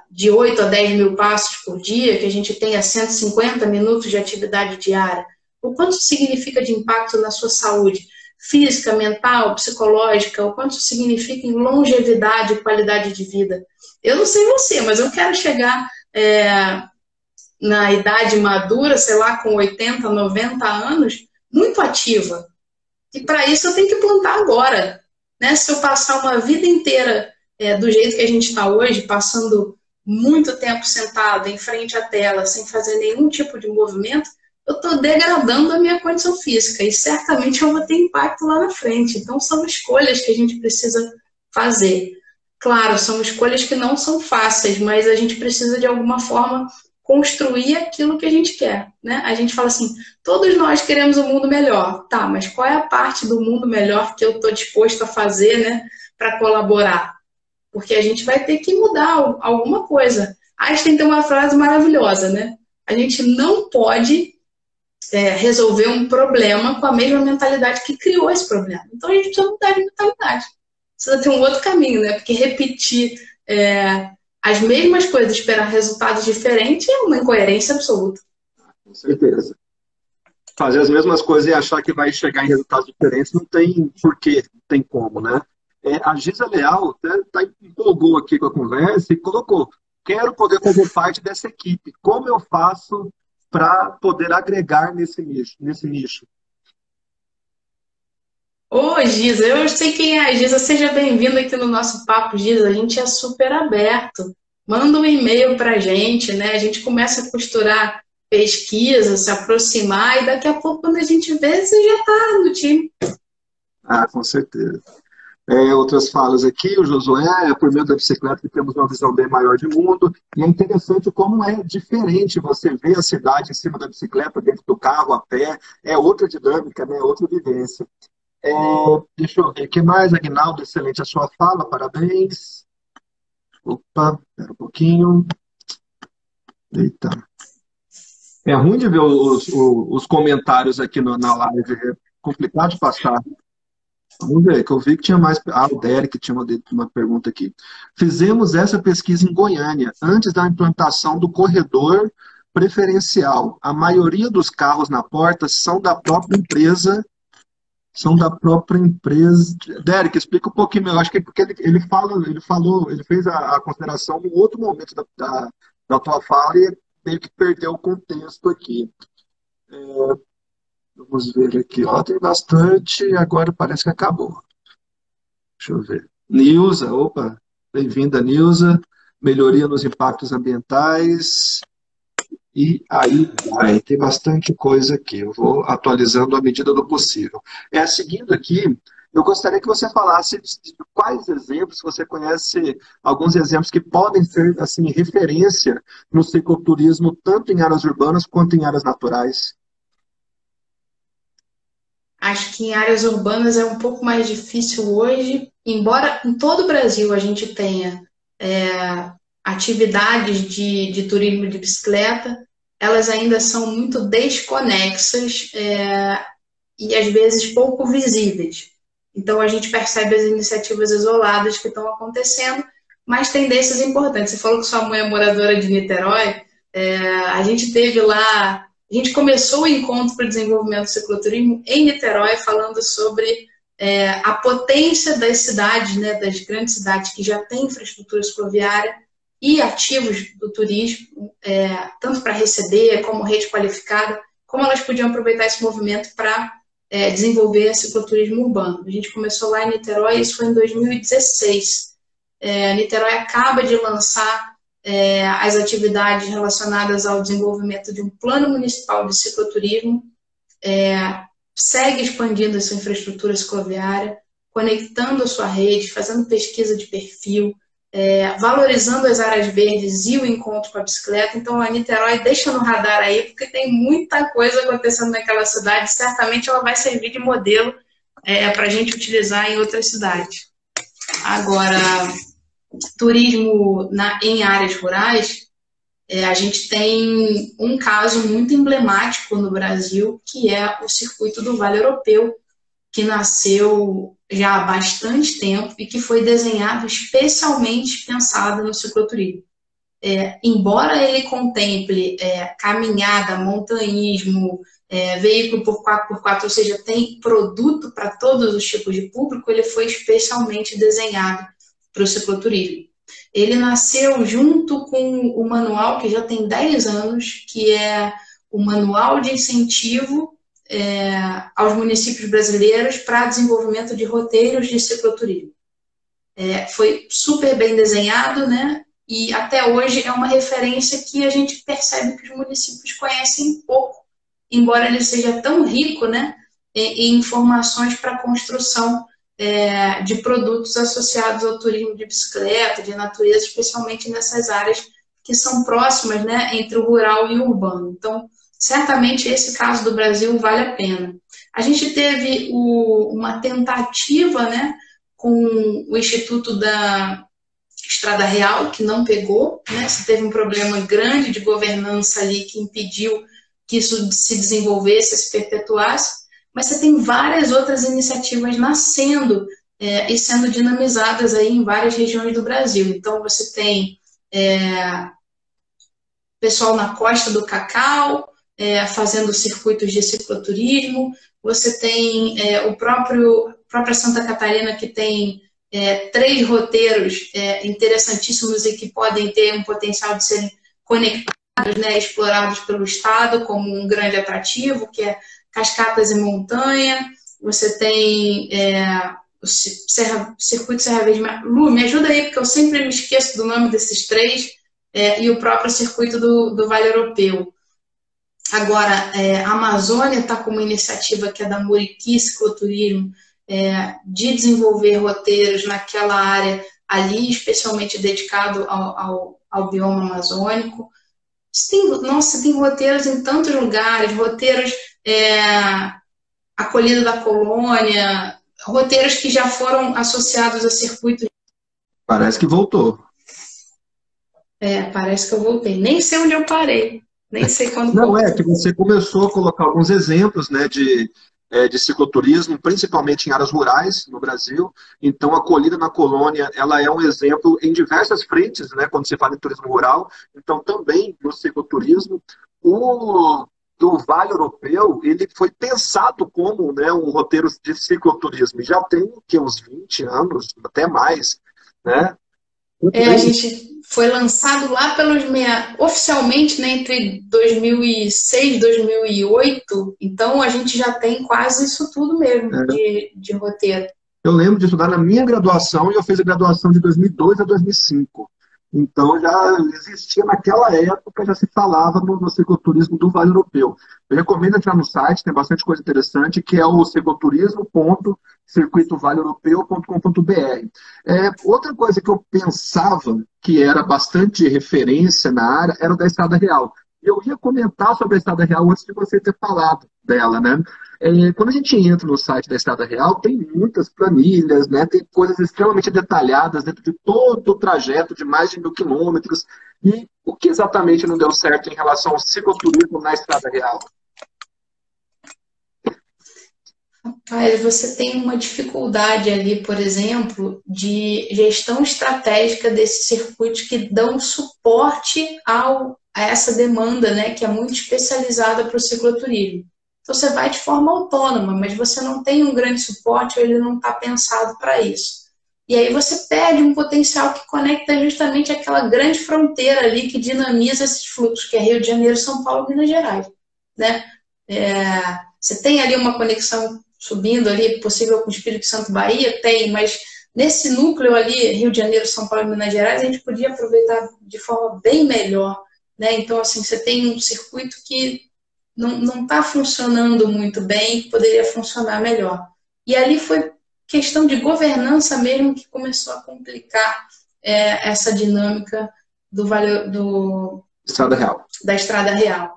de 8 a 10 mil passos por dia, que a gente tenha 150 minutos de atividade diária. O quanto isso significa de impacto na sua saúde física, mental, psicológica, o quanto isso significa em longevidade e qualidade de vida. Eu não sei você, mas eu quero chegar na idade madura, sei lá, com 80, 90 anos, muito ativa. E para isso eu tenho que plantar agora. né? Se eu passar uma vida inteira do jeito que a gente está hoje, passando muito tempo sentado em frente à tela, sem fazer nenhum tipo de movimento, eu estou degradando a minha condição física e certamente eu vou ter impacto lá na frente. Então, são escolhas que a gente precisa fazer. Claro, são escolhas que não são fáceis, mas a gente precisa, de alguma forma, construir aquilo que a gente quer, né? A gente fala assim, todos nós queremos um mundo melhor. Tá, mas qual é a parte do mundo melhor que eu estou disposto a fazer, né, para colaborar? Porque a gente vai ter que mudar alguma coisa. Einstein tem uma frase maravilhosa, né? A gente não pode resolver um problema com a mesma mentalidade que criou esse problema. Então a gente precisa mudar de mentalidade. Precisa ter um outro caminho, né? Porque repetir as mesmas coisas, esperar resultados diferentes, é uma incoerência absoluta. Com certeza. Fazer as mesmas coisas e achar que vai chegar em resultados diferentes não tem porquê, não tem como, né? A Giza Leal empolgou aqui com a conversa e colocou: quero poder fazer parte dessa equipe. Como eu faço para poder agregar nesse nicho? Ô, Giza, eu sei quem é a Giza. Seja bem-vindo aqui no nosso Papo, Giza. A gente é super aberto. Manda um e-mail para a gente, né? A gente começa a costurar pesquisa, se aproximar, e daqui a pouco, quando a gente vê, você já está no time. Ah, com certeza. Outras falas aqui, o Josué, por meio da bicicleta que temos uma visão bem maior de mundo, e é interessante como é diferente você ver a cidade em cima da bicicleta, dentro do carro, a pé, é outra dinâmica, né? Outra vivência. Deixa eu ver, o que mais, Aguinaldo? Excelente a sua fala, parabéns. Opa, espera um pouquinho. Eita. É ruim de ver os comentários aqui na live, é complicado de passar. Vamos ver, que eu vi que tinha mais. Ah, o Derek tinha uma pergunta aqui. Fizemos essa pesquisa em Goiânia, antes da implantação do corredor preferencial. A maioria dos carros na porta são da própria empresa. São da própria empresa. Derek, explica um pouquinho melhor. Acho que é porque ele fez a consideração no outro momento da tua fala e meio que perdeu o contexto aqui. Vamos ver aqui. Ó, tem bastante, agora parece que acabou. Deixa eu ver. Nilza, opa, bem-vinda, Nilza. Melhoria nos impactos ambientais. E aí vai, tem bastante coisa aqui. Eu vou atualizando à medida do possível. Seguindo aqui, eu gostaria que você falasse de quais exemplos você conhece, alguns exemplos que podem ser assim referência no cicloturismo, tanto em áreas urbanas quanto em áreas naturais. Acho que em áreas urbanas é um pouco mais difícil hoje, embora em todo o Brasil a gente tenha atividades de turismo de bicicleta, elas ainda são muito desconexas e às vezes pouco visíveis. Então a gente percebe as iniciativas isoladas que estão acontecendo, mas tendências importantes. Você falou que sua mãe é moradora de Niterói, a gente teve lá. A gente começou o encontro para o desenvolvimento do cicloturismo em Niterói, falando sobre a potência das cidades, né, das grandes cidades que já têm infraestrutura cicloviária e ativos do turismo, tanto para receber como rede qualificada, como elas podiam aproveitar esse movimento para desenvolver cicloturismo urbano. A gente começou lá em Niterói, isso foi em 2016. Niterói acaba de lançar as atividades relacionadas ao desenvolvimento de um plano municipal de cicloturismo, segue expandindo a sua infraestrutura cicloviária, conectando a sua rede, fazendo pesquisa de perfil, valorizando as áreas verdes e o encontro com a bicicleta. Então a Niterói deixa no radar aí, porque tem muita coisa acontecendo naquela cidade, certamente ela vai servir de modelo para a gente utilizar em outras cidades. Agora, turismo em áreas rurais, a gente tem um caso muito emblemático no Brasil, que é o Circuito do Vale Europeu, que nasceu já há bastante tempo e que foi desenhado especialmente pensado no cicloturismo. Embora ele contemple caminhada, montanhismo, veículo por 4x4, ou seja, tem produto para todos os tipos de público, ele foi especialmente desenhado para o cicloturismo. Ele nasceu junto com o manual, que já tem 10 anos, que é o Manual de Incentivo aos municípios brasileiros para desenvolvimento de roteiros de cicloturismo. Foi super bem desenhado, né? E até hoje é uma referência que a gente percebe que os municípios conhecem pouco, embora ele seja tão rico, né, em informações para a construção de produtos associados ao turismo de bicicleta, de natureza, especialmente nessas áreas que são próximas, né, entre o rural e o urbano. Então, certamente esse caso do Brasil vale a pena. A gente teve uma tentativa, né, com o Instituto da Estrada Real, que não pegou, né? Você teve um problema grande de governança ali que impediu que isso se desenvolvesse, se perpetuasse, mas você tem várias outras iniciativas nascendo e sendo dinamizadas aí em várias regiões do Brasil. Então, você tem pessoal na Costa do Cacau fazendo circuitos de cicloturismo, você tem própria Santa Catarina, que tem 3 roteiros interessantíssimos e que podem ter um potencial de serem conectados, né, explorados pelo Estado como um grande atrativo, que é Cascatas e Montanha. Você tem o Circuito Serra Verde. Lu, me ajuda aí, porque eu sempre me esqueço do nome desses 3, e o próprio Circuito do Vale Europeu. Agora, a Amazônia está com uma iniciativa que é da Muriqui Cicloturismo, de desenvolver roteiros naquela área ali, especialmente dedicado ao bioma amazônico. Tem roteiros em tantos lugares, roteiros Acolhida da Colônia, roteiros que já foram associados a circuitos. Parece que voltou. Parece que eu voltei. Nem sei onde eu parei. Nem sei quando. Não, que você começou a colocar alguns exemplos, né, de cicloturismo, principalmente em áreas rurais no Brasil. Então, a Acolhida na Colônia, ela é um exemplo em diversas frentes, né, quando se fala em turismo rural. Então, também no cicloturismo, o Vale Europeu, ele foi pensado como, né, um roteiro de cicloturismo. Já tem uns 20 anos, até mais, né? A gente foi lançado lá oficialmente, né, entre 2006 e 2008, então a gente já tem quase isso tudo mesmo de roteiro. Eu lembro de estudar na minha graduação, e eu fiz a graduação de 2002 a 2005. Então já existia naquela época, já se falava no cicloturismo do Vale Europeu. Eu recomendo entrar no site, tem bastante coisa interessante, que é o cicloturismo.circuitovaleeuropeu.com.br. Outra coisa que eu pensava que era bastante referência na área era o da Estrada Real. Eu ia comentar sobre a Estrada Real antes de você ter falado dela, né? Quando a gente entra no site da Estrada Real, tem muitas planilhas, né? Tem coisas extremamente detalhadas dentro de todo o trajeto de mais de 1.000 quilômetros. E o que exatamente não deu certo em relação ao cicloturismo na Estrada Real? Rapaz, você tem uma dificuldade ali, por exemplo, de gestão estratégica desses circuitos que dão suporte a essa demanda, né, que é muito especializada para o cicloturismo. Então, você vai de forma autônoma, mas você não tem um grande suporte, ou ele não está pensado para isso. E aí você perde um potencial que conecta justamente aquela grande fronteira ali que dinamiza esses fluxos, que é Rio de Janeiro, São Paulo, Minas Gerais, né? Você tem ali uma conexão subindo ali, possível com o Espírito Santo, Bahia? Tem, mas nesse núcleo ali, Rio de Janeiro, São Paulo e Minas Gerais, a gente podia aproveitar de forma bem melhor, né? Então, assim, você tem um circuito que não está funcionando muito bem, que poderia funcionar melhor. E ali foi questão de governança mesmo que começou a complicar essa dinâmica Estrada Real. Da Estrada Real.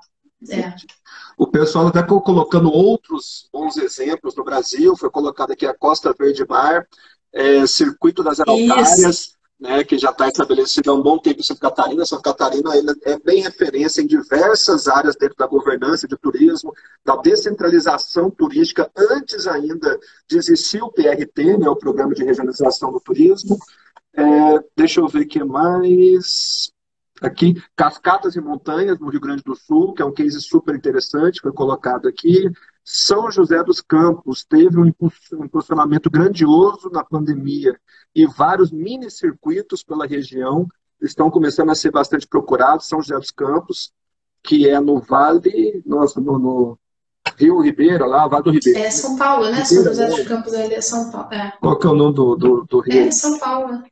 O pessoal está colocando outros bons exemplos no Brasil. Foi colocado aqui a Costa Verde Mar, Circuito das Araucárias, né, que já está estabelecido há um bom tempo em Santa Catarina. Santa Catarina é bem referência em diversas áreas dentro da governança de turismo, da descentralização turística, antes ainda de existir o PRT, né, o Programa de Regionalização do Turismo. Deixa eu ver o que mais. Aqui, Cascatas e Montanhas, no Rio Grande do Sul, que é um case super interessante, foi colocado aqui. São José dos Campos teve um impulsionamento grandioso na pandemia e vários mini-circuitos pela região estão começando a ser bastante procurados. São José dos Campos, que é no Vale, Rio Ribeira, lá, Vale do Ribeira. É São Paulo, né? São José dos Campos ali é São Paulo. Qual que é o nome do rio? É São Paulo.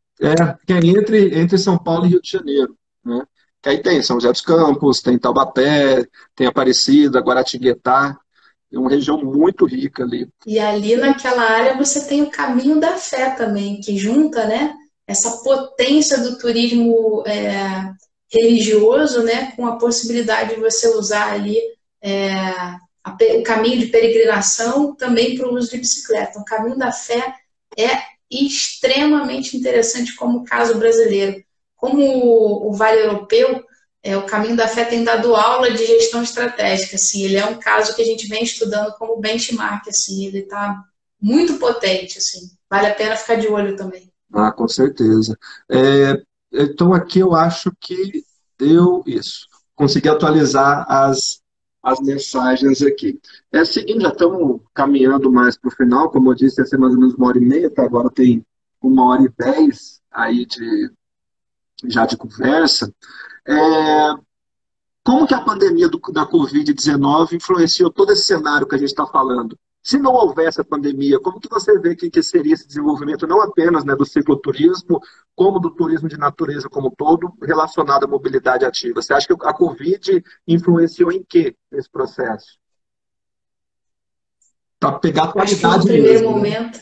Que é entre São Paulo e Rio de Janeiro, né? Que aí tem São José dos Campos, tem Taubaté, tem Aparecida, Guaratinguetá, é uma região muito rica ali. E ali naquela área você tem o Caminho da Fé também, que junta, né, essa potência do turismo religioso, né, com a possibilidade de você usar ali o caminho de peregrinação também para o uso de bicicleta. O Caminho da Fé é extremamente interessante como caso brasileiro. Como o Vale Europeu, o Caminho da Fé tem dado aula de gestão estratégica. Assim, ele é um caso que a gente vem estudando como benchmark. Assim, ele está muito potente. Assim, vale a pena ficar de olho também. Ah, com certeza. Então aqui eu acho que deu isso. Consegui atualizar as mensagens aqui. Seguindo, já estamos caminhando mais para o final, como eu disse, ia ser mais ou menos 1h30, até agora tem 1h10 aí já de conversa. É, Como que a pandemia da Covid-19 influenciou todo esse cenário que a gente está falando? Se não houvesse a pandemia, como que você vê que seria esse desenvolvimento, não apenas, né, do cicloturismo, como do turismo de natureza como um todo, relacionado à mobilidade ativa? Você acha que a Covid influenciou em quê nesse processo? Para pegar a Acho que no qualidade primeiro mesmo, né? momento,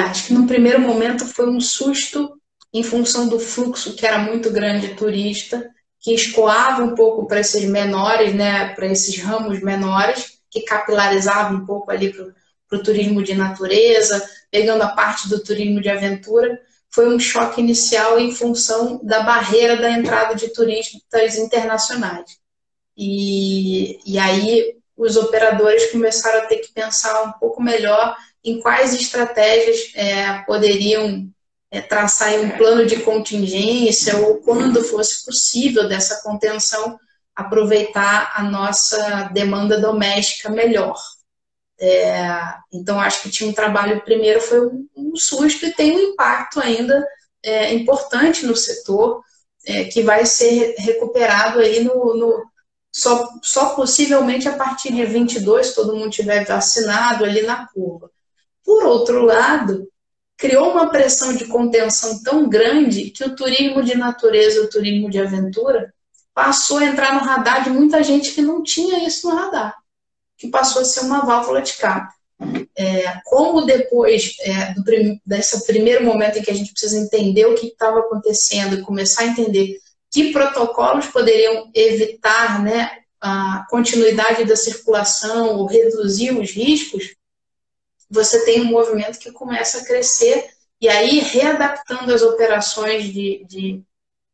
acho que no primeiro momento foi um susto em função do fluxo que era muito grande de turista, que escoava um pouco para esses menores, né, para esses ramos menores, que capilarizavam um pouco ali para o turismo de natureza, pegando a parte do turismo de aventura. Foi um choque inicial em função da barreira da entrada de turistas internacionais. E aí os operadores começaram a ter que pensar um pouco melhor em quais estratégias poderiam traçar um plano de contingência ou, quando fosse possível dessa contenção, aproveitar a nossa demanda doméstica melhor. Então, acho que tinha um trabalho, primeiro foi um susto e tem um impacto ainda importante no setor, que vai ser recuperado aí só possivelmente a partir de 22, se todo mundo tiver vacinado ali na curva. Por outro lado, criou uma pressão de contenção tão grande que o turismo de natureza, o turismo de aventura, passou a entrar no radar de muita gente que não tinha isso no radar, que passou a ser uma válvula de escape. Como depois desse primeiro momento em que a gente precisa entender o que estava acontecendo e começar a entender que protocolos poderiam evitar, né, a continuidade da circulação ou reduzir os riscos, você tem um movimento que começa a crescer e aí readaptando as operações de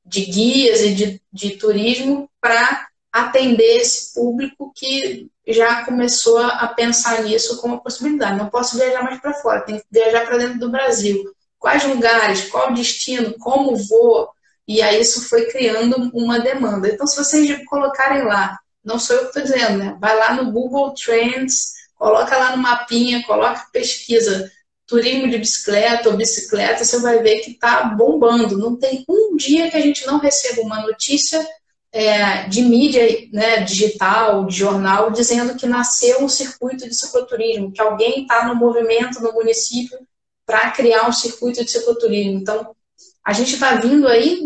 guias e de turismo para atender esse público que já começou a pensar nisso como uma possibilidade. Não posso viajar mais para fora, tenho que viajar para dentro do Brasil. Quais lugares, qual o destino, como vou? E aí isso foi criando uma demanda. Então, se vocês colocarem lá, não sou eu que estou dizendo, né? Vai lá no Google Trends, coloca lá no mapinha, coloca pesquisa turismo de bicicleta ou bicicleta, você vai ver que está bombando. Não tem um dia que a gente não receba uma notícia de mídia, né, digital, de jornal, dizendo que nasceu um circuito de cicloturismo, que alguém está no movimento no município para criar um circuito de cicloturismo. Então, a gente está vindo aí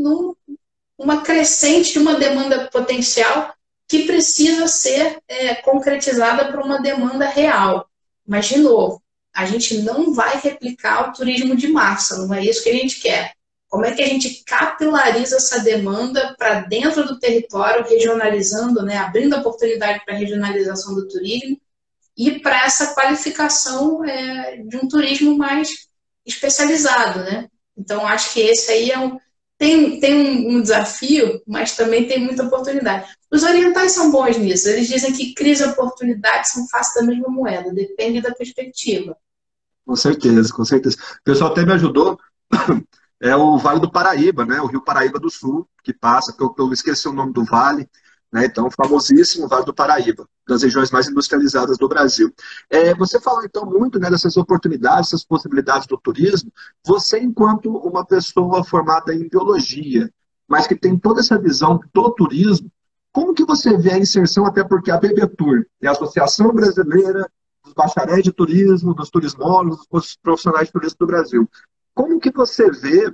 numa crescente de uma demanda potencial que precisa ser concretizada por uma demanda real. Mas, de novo, a gente não vai replicar o turismo de massa, não é isso que a gente quer. Como é que a gente capilariza essa demanda para dentro do território, regionalizando, né, abrindo a oportunidade para a regionalização do turismo e para essa qualificação de um turismo mais especializado, né? Então, acho que esse aí tem um desafio, mas também tem muita oportunidade. Os orientais são bons nisso. Eles dizem que crise e oportunidade são faces da mesma moeda, depende da perspectiva. Com certeza, com certeza. O pessoal até me ajudou. É o Vale do Paraíba, né? O Rio Paraíba do Sul, que passa, que eu esqueci o nome do vale, né? Então, famosíssimo Vale do Paraíba, das regiões mais industrializadas do Brasil. Você falou, então, muito, né, dessas oportunidades, essas possibilidades do turismo. Você, enquanto uma pessoa formada em biologia, mas que tem toda essa visão do turismo, Como que você vê a inserção, até porque a BBTur é a Associação Brasileira dos Bacharéis de Turismo, dos turismólogos, dos profissionais de turismo do Brasil. Como que você vê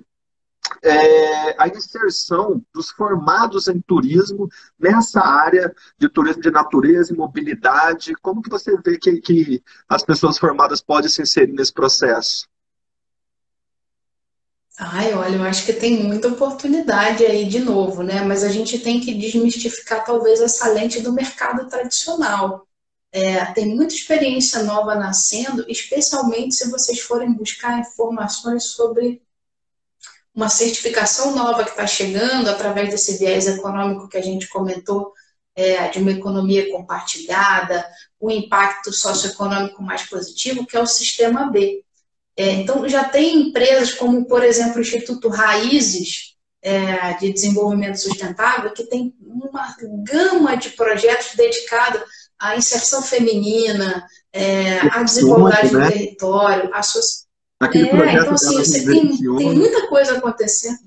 a inserção dos formados em turismo nessa área de turismo de natureza e mobilidade? Como que você vê que as pessoas formadas podem se inserir nesse processo? Ai, olha, eu acho que tem muita oportunidade aí de novo, né? Mas a gente tem que desmistificar talvez essa lente do mercado tradicional. Tem muita experiência nova nascendo, especialmente se vocês forem buscar informações sobre uma certificação nova que está chegando através desse viés econômico que a gente comentou, de uma economia compartilhada, o impacto socioeconômico mais positivo, que é o Sistema B. Então, já tem empresas como, por exemplo, o Instituto Raízes, de Desenvolvimento Sustentável, que tem uma gama de projetos dedicados à inserção feminina, à desigualdade Muito, no né? território, à Aquele projeto então, assim, dela você tem Vivencione. muita coisa acontecendo.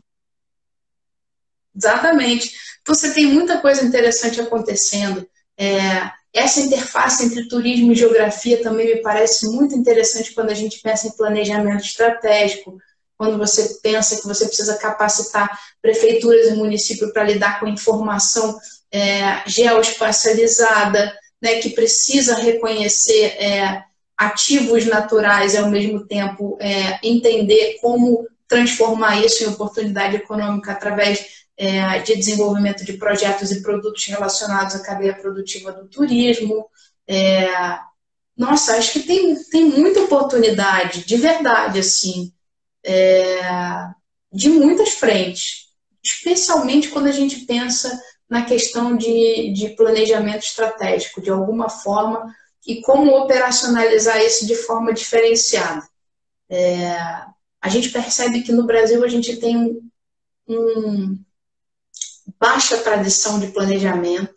Exatamente. Então, você tem muita coisa interessante acontecendo. Essa interface entre turismo e geografia também me parece muito interessante quando a gente pensa em planejamento estratégico, quando você pensa que você precisa capacitar prefeituras e municípios para lidar com informação geoespacializada, né, que precisa reconhecer ativos naturais e, ao mesmo tempo, entender como transformar isso em oportunidade econômica através de desenvolvimento de projetos e produtos relacionados à cadeia produtiva do turismo. Nossa, acho que tem muita oportunidade, de verdade, assim, de muitas frentes, especialmente quando a gente pensa na questão de planejamento estratégico, de alguma forma, e como operacionalizar isso de forma diferenciada. A gente percebe que no Brasil a gente tem um baixa tradição de planejamento,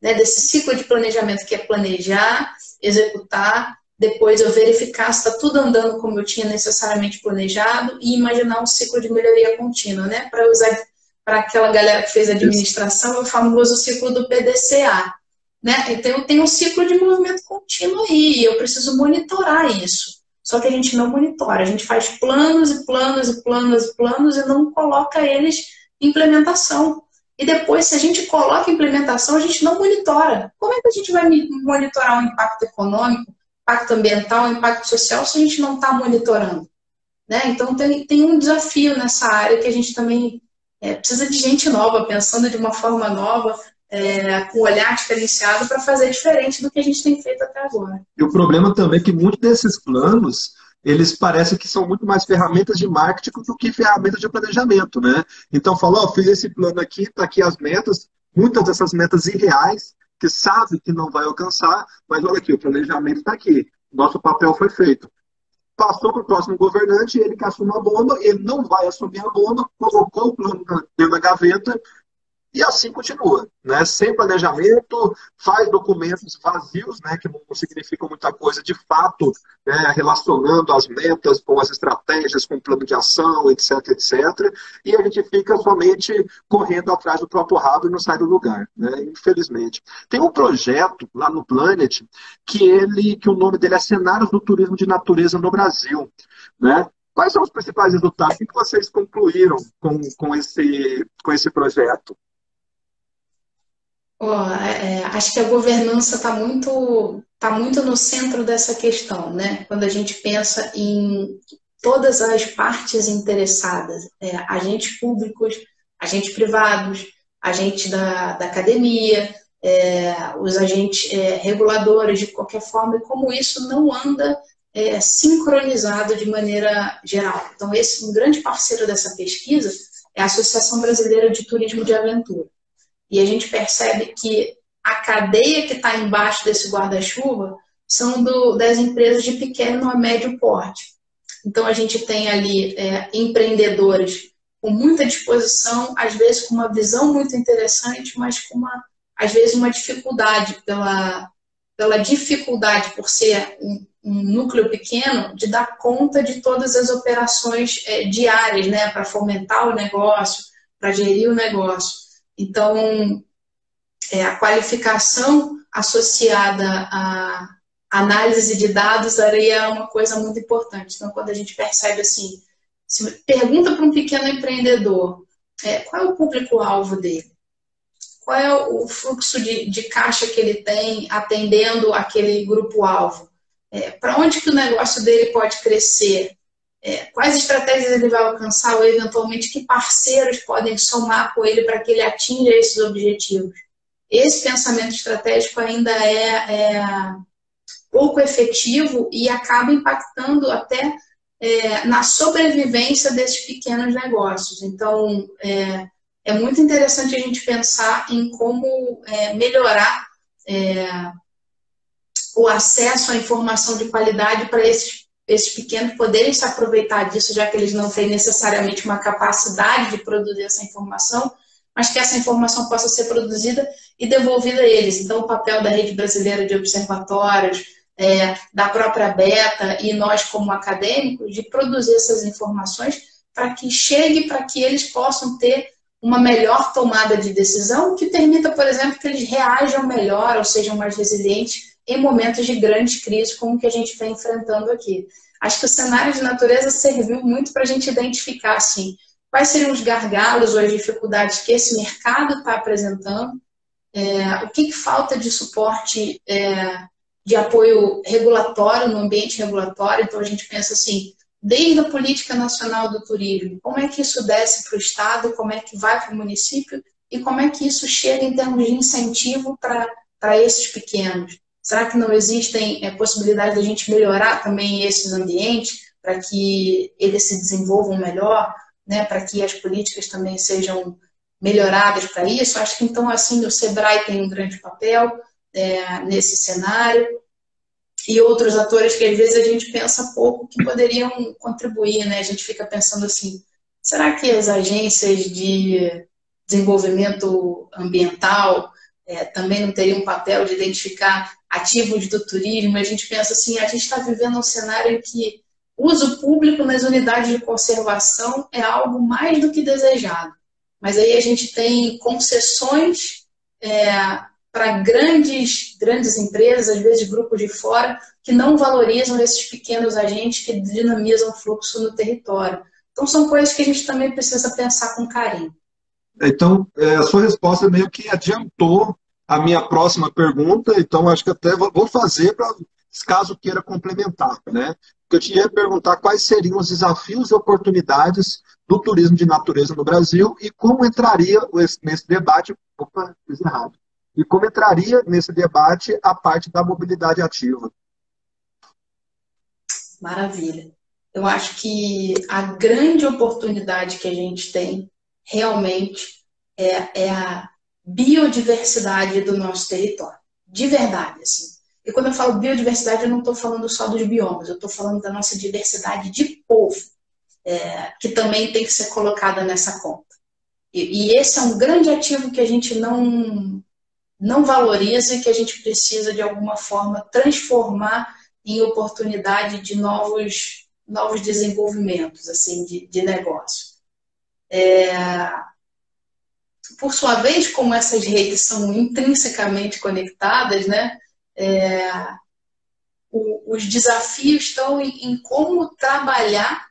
né, desse ciclo de planejamento que é planejar, executar, depois eu verificar se está tudo andando como eu tinha necessariamente planejado e imaginar um ciclo de melhoria contínua, né, para usar para aquela galera que fez administração, é o famoso ciclo do PDCA, né, então eu tenho um ciclo de movimento contínuo aí, e eu preciso monitorar isso, só que a gente não monitora, a gente faz planos e planos e planos e planos e não coloca eles em implementação. E depois, se a gente coloca implementação, a gente não monitora. Como é que a gente vai monitorar o impacto econômico, impacto ambiental, impacto social, se a gente não está monitorando? Né? Então, tem um desafio nessa área que a gente também precisa de gente nova, pensando de uma forma nova, com um olhar diferenciado para fazer diferente do que a gente tem feito até agora. E o problema também é que muitos desses planos, eles parecem que são muito mais ferramentas de marketing do que ferramentas de planejamento, né? Então, falou, oh, fiz esse plano aqui, tá aqui as metas, muitas dessas metas irreais, que sabe que não vai alcançar, mas olha aqui, o planejamento está aqui, nosso papel foi feito. Passou para o próximo governante, ele que assume a bomba, ele não vai assumir a bomba, colocou o plano dentro da gaveta, e assim continua, né? Sem planejamento, faz documentos vazios, né? Que não significam muita coisa de fato, né? Relacionando as metas com as estratégias, com o plano de ação, etc, etc. E a gente fica somente correndo atrás do próprio rabo e não sai do lugar, né? Infelizmente. Tem um projeto lá no Planet que o nome dele é Cenários do Turismo de Natureza no Brasil, né? Quais são os principais resultados? O que vocês concluíram com esse projeto? Acho que a governança tá muito no centro dessa questão, né? Quando a gente pensa em todas as partes interessadas, agentes públicos, agentes privados, agentes da academia, os agentes reguladores, de qualquer forma, e como isso não anda sincronizado de maneira geral. Então, um grande parceiro dessa pesquisa é a Associação Brasileira de Turismo de Aventura. E a gente percebe que a cadeia que está embaixo desse guarda-chuva são das empresas de pequeno a médio porte. Então, a gente tem ali empreendedores com muita disposição, às vezes com uma visão muito interessante, mas com, às vezes, uma dificuldade, pela dificuldade por ser um núcleo pequeno, de dar conta de todas as operações diárias, né, para fomentar o negócio, para gerir o negócio. Então, a qualificação associada à análise de dados é uma coisa muito importante. Então, quando a gente percebe assim, se pergunta para um pequeno empreendedor, qual é o público-alvo dele? Qual é o fluxo de caixa que ele tem atendendo aquele grupo-alvo? Para onde que o negócio dele pode crescer? Quais estratégias ele vai alcançar ou, eventualmente, que parceiros podem somar com ele para que ele atinja esses objetivos? Esse pensamento estratégico ainda é pouco efetivo e acaba impactando até na sobrevivência desses pequenos negócios. Então, é muito interessante a gente pensar em como melhorar o acesso à informação de qualidade para esses pequenos poderem se aproveitar disso, já que eles não têm necessariamente uma capacidade de produzir essa informação, mas que essa informação possa ser produzida e devolvida a eles. Então, o papel da Rede Brasileira de Observatórios, da própria Beta e nós como acadêmicos, de produzir essas informações para que chegue, para que eles possam ter uma melhor tomada de decisão, que permita, por exemplo, que eles reajam melhor ou sejam mais resilientes em momentos de grandes crises como o que a gente vem enfrentando aqui. Acho que o cenário de natureza serviu muito para a gente identificar assim, quais seriam os gargalos ou as dificuldades que esse mercado está apresentando, o que falta de suporte de apoio regulatório, no ambiente regulatório. Então, a gente pensa assim, desde a política nacional do turismo, como é que isso desce para o Estado, como é que vai para o município e como é que isso chega em termos de incentivo para esses pequenos. Será que não existem possibilidades de a gente melhorar também esses ambientes para que eles se desenvolvam melhor, né, para que as políticas também sejam melhoradas para isso? Acho que, então, assim, o SEBRAE tem um grande papel nesse cenário, e outros atores que às vezes a gente pensa pouco que poderiam contribuir, né? A gente fica pensando assim, será que as agências de desenvolvimento ambiental também não teriam um papel de identificar ativos do turismo? A gente pensa assim, a gente está vivendo um cenário em que o uso público nas unidades de conservação é algo mais do que desejado. Mas aí a gente tem concessões para grandes empresas, às vezes grupos de fora, que não valorizam esses pequenos agentes que dinamizam o fluxo no território. Então, são coisas que a gente também precisa pensar com carinho. Então, a sua resposta meio que adiantou a minha próxima pergunta, então acho que até vou fazer para caso queira complementar, né? Porque eu tinha que perguntar quais seriam os desafios e oportunidades do turismo de natureza no Brasil e como entraria nesse debate. Opa, fiz errado. E como entraria nesse debate a parte da mobilidade ativa. Maravilha. Eu acho que a grande oportunidade que a gente tem realmente é a biodiversidade do nosso território. De verdade, assim. E quando eu falo biodiversidade, eu não estou falando só dos biomas, eu estou falando da nossa diversidade de povo, que também tem que ser colocada nessa conta. E esse é um grande ativo que a gente não valoriza e que a gente precisa, de alguma forma, transformar em oportunidade de novos desenvolvimentos assim, de negócio. Por sua vez, como essas redes são intrinsecamente conectadas, né, os desafios estão em como trabalhar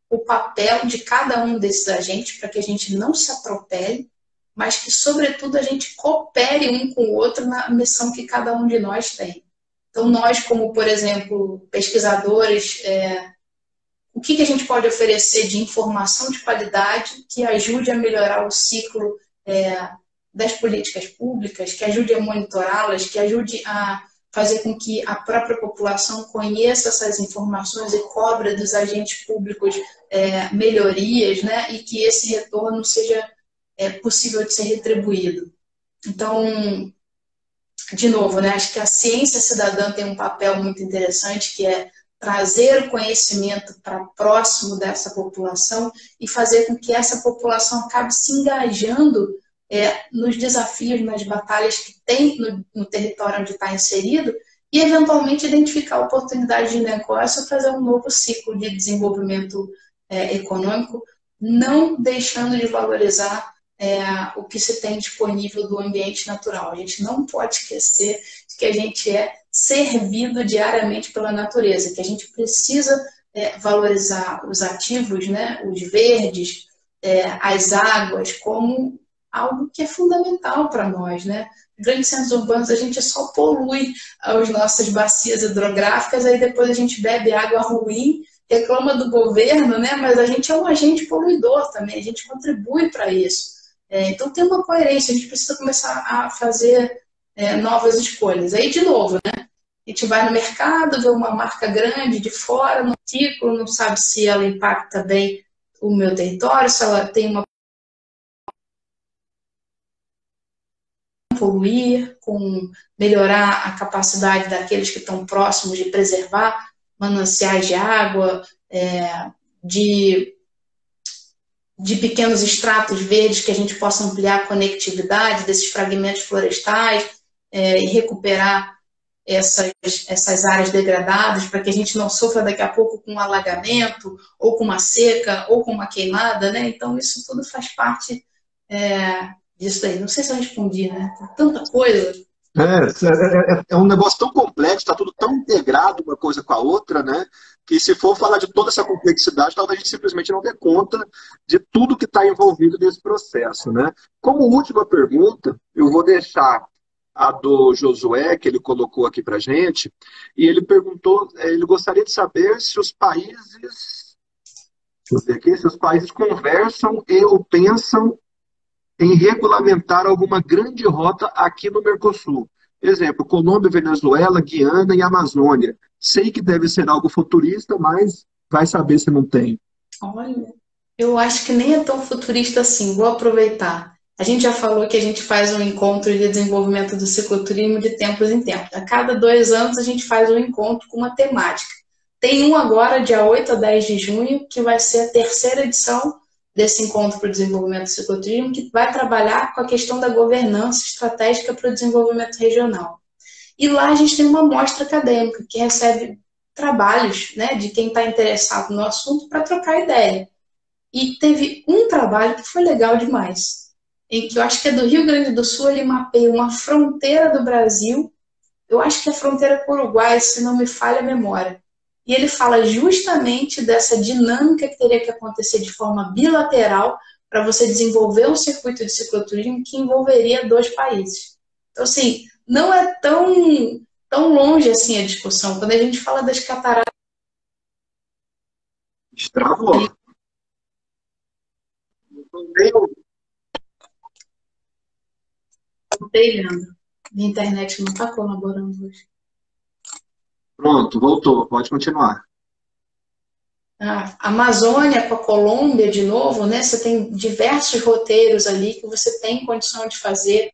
o papel de cada um desses agentes para que a gente não se atropele, mas que, sobretudo, a gente coopere um com o outro na missão que cada um de nós tem. Então, nós, como, por exemplo, pesquisadores, o que a gente pode oferecer de informação de qualidade que ajude a melhorar o ciclo das políticas públicas, que ajude a monitorá-las, que ajude a fazer com que a própria população conheça essas informações e cobre dos agentes públicos melhorias, né, e que esse retorno seja possível de ser retribuído. Então, de novo, né, acho que a ciência cidadã tem um papel muito interessante, que é trazer o conhecimento para próximo dessa população e fazer com que essa população acabe se engajando nos desafios, nas batalhas que tem no território onde está inserido e, eventualmente, identificar oportunidades de negócio e fazer um novo ciclo de desenvolvimento econômico, não deixando de valorizar o que se tem disponível do ambiente natural. A gente não pode esquecer que a gente é servido diariamente pela natureza, que a gente precisa valorizar os ativos, né, os verdes, as águas, como algo que é fundamental para nós, né? Grandes centros urbanos, a gente só polui as nossas bacias hidrográficas, aí depois a gente bebe água ruim, reclama do governo, né? Mas a gente é um agente poluidor também, a gente contribui para isso. Então tem uma coerência, a gente precisa começar a fazer novas escolhas. Aí, de novo, né? A gente vai no mercado, vê uma marca grande de fora, no ciclo, não sabe se ela impacta bem o meu território, se ela tem uma poluir, com melhorar a capacidade daqueles que estão próximos de preservar mananciais de água, de pequenos estratos verdes que a gente possa ampliar a conectividade desses fragmentos florestais e recuperar essas áreas degradadas para que a gente não sofra daqui a pouco com um alagamento, ou com uma seca, ou com uma queimada, né? Então, isso tudo faz parte disso aí. Não sei se eu respondi, né? Tem tanta coisa. É um negócio tão complexo, está tudo tão integrado uma coisa com a outra, né? Que se for falar de toda essa complexidade, talvez a gente simplesmente não dê conta de tudo que está envolvido nesse processo, né? Como última pergunta, eu vou deixar a do Josué, que ele colocou aqui para gente, e ele perguntou, ele gostaria de saber se os países, deixa eu ver aqui, se os países conversam e ou pensam em regulamentar alguma grande rota aqui no Mercosul. Exemplo, Colômbia, Venezuela, Guiana e Amazônia. Sei que deve ser algo futurista, mas vai saber se não tem. Olha, eu acho que nem é tão futurista assim. Vou aproveitar. A gente já falou que a gente faz um encontro de desenvolvimento do cicloturismo de tempos em tempos. A cada 2 anos a gente faz um encontro com uma temática. Tem um agora, dia 8 a 10 de junho, que vai ser a 3ª edição desse encontro para o desenvolvimento do cicloturismo, que vai trabalhar com a questão da governança estratégica para o desenvolvimento regional. E lá a gente tem uma mostra acadêmica que recebe trabalhos, né, de quem está interessado no assunto para trocar ideia. E teve um trabalho que foi legal demais, em que eu acho que é do Rio Grande do Sul, ele mapeia uma fronteira do Brasil, eu acho que é a fronteira com o Uruguai, se não me falha a memória. E ele fala justamente dessa dinâmica que teria que acontecer de forma bilateral para você desenvolver um circuito de cicloturismo que envolveria 2 países. Então, assim, não é tão longe assim a discussão. Quando a gente fala das cataratas... Travou. Leandro, minha internet não está colaborando hoje. Pronto, voltou. Pode continuar. A Amazônia com a Colômbia, de novo, né? Você tem diversos roteiros ali que você tem condição de fazer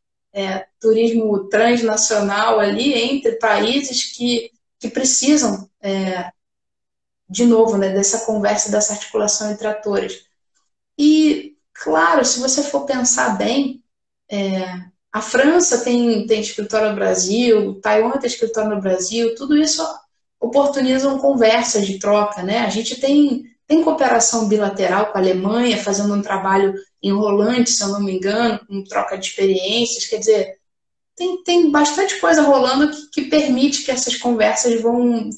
turismo transnacional ali entre países que precisam, de novo, né, dessa conversa, dessa articulação entre atores. E, claro, se você for pensar bem, a França tem escritório no Brasil, Taiwan tem escritório no Brasil, tudo isso oportunizam conversas de troca, né? A gente tem cooperação bilateral com a Alemanha, fazendo um trabalho enrolante, se eu não me engano, com troca de experiências, quer dizer, tem bastante coisa rolando que permite que essas conversas vão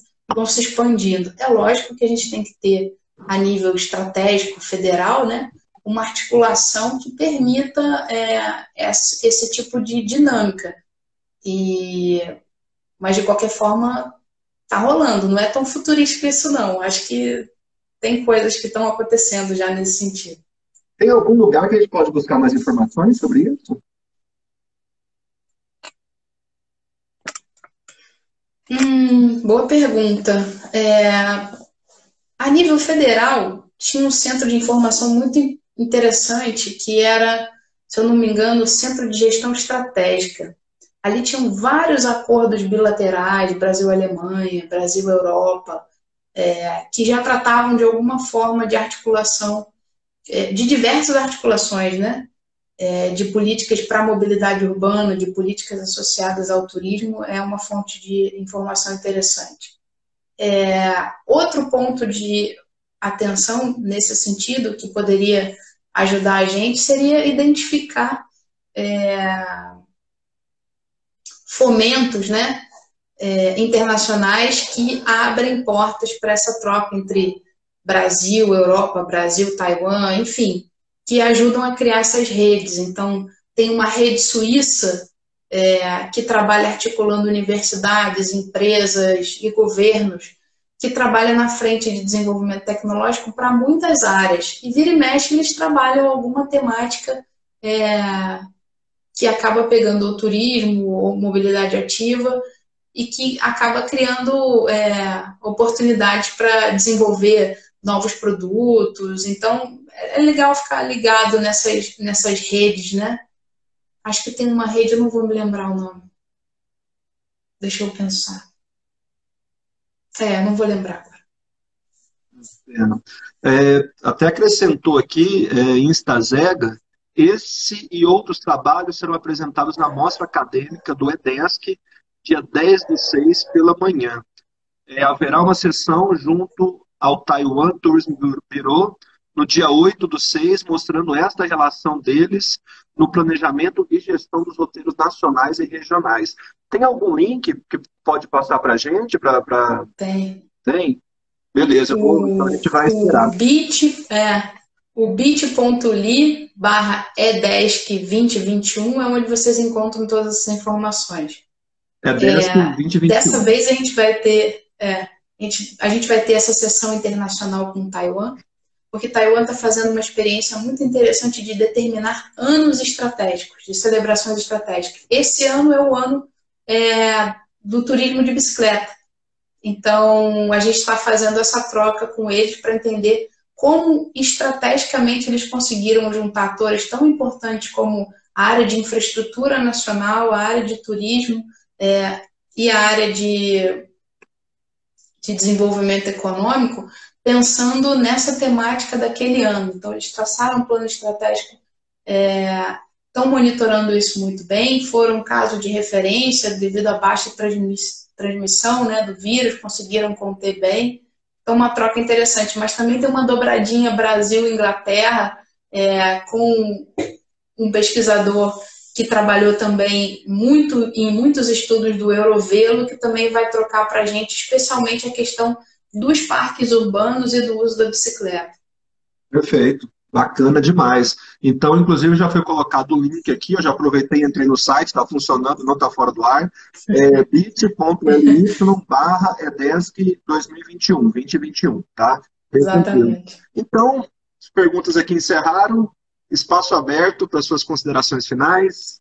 se expandindo. É lógico que a gente tem que ter, a nível estratégico federal, né, uma articulação que permita esse tipo de dinâmica. Mas, de qualquer forma, está rolando. Não é tão futurístico isso, não. Acho que tem coisas que estão acontecendo já nesse sentido. Tem algum lugar que a gente pode buscar mais informações sobre isso? Boa pergunta. A nível federal, tinha um centro de informação muito interessante que era, se eu não me engano, o Centro de Gestão Estratégica. Ali tinham vários acordos bilaterais, Brasil-Alemanha, Brasil-Europa, que já tratavam de alguma forma de articulação, de diversas articulações, né? De políticas para a mobilidade urbana, de políticas associadas ao turismo, é uma fonte de informação interessante. Outro ponto de atenção nesse sentido, que poderia ajudar a gente seria identificar fomentos, né, internacionais que abrem portas para essa troca entre Brasil, Europa, Brasil, Taiwan, enfim, que ajudam a criar essas redes. Então, tem uma rede suíça que trabalha articulando universidades, empresas e governos, que trabalha na frente de desenvolvimento tecnológico para muitas áreas. E vira e mexe, eles trabalham alguma temática que acaba pegando o turismo ou mobilidade ativa e que acaba criando oportunidades para desenvolver novos produtos. Então, é legal ficar ligado nessas redes, né? Acho que tem uma rede, eu não vou me lembrar o nome. Deixa eu pensar. Não vou lembrar agora. Até acrescentou aqui, em Stazega, esse e outros trabalhos serão apresentados na mostra acadêmica do EDESC, dia 10/6, pela manhã. Haverá uma sessão junto ao Taiwan Tourism Bureau, no dia 8/6, mostrando esta relação deles no planejamento e gestão dos roteiros nacionais e regionais. Tem algum link que pode passar para a gente? Tem. Tem? Beleza, então a gente vai esperar. O bit.ly/edesc2021 é onde vocês encontram todas essas informações. EDESC 2021. Dessa vez a gente vai ter essa sessão internacional com Taiwan, porque Taiwan está fazendo uma experiência muito interessante de determinar anos estratégicos, de celebrações estratégicas. Esse ano é o ano do turismo de bicicleta. Então, a gente está fazendo essa troca com eles para entender como estrategicamente eles conseguiram juntar atores tão importantes como a área de infraestrutura nacional, a área de turismo e a área de desenvolvimento econômico, pensando nessa temática daquele ano. Então, eles traçaram um plano estratégico, estão monitorando isso muito bem, foram um caso de referência devido à baixa transmissão, né, do vírus, conseguiram conter bem. Então, uma troca interessante. Mas também tem uma dobradinha Brasil-Inglaterra, com um pesquisador que trabalhou também em muitos estudos do Eurovelo, que também vai trocar para a gente, especialmente a questão dos parques urbanos e do uso da bicicleta. Perfeito. Bacana demais. Então, inclusive, já foi colocado o link aqui, eu já aproveitei e entrei no site, está funcionando, não está fora do ar, bit.ly/edesc 2021, tá? Exatamente. Então, as perguntas aqui encerraram, espaço aberto para suas considerações finais.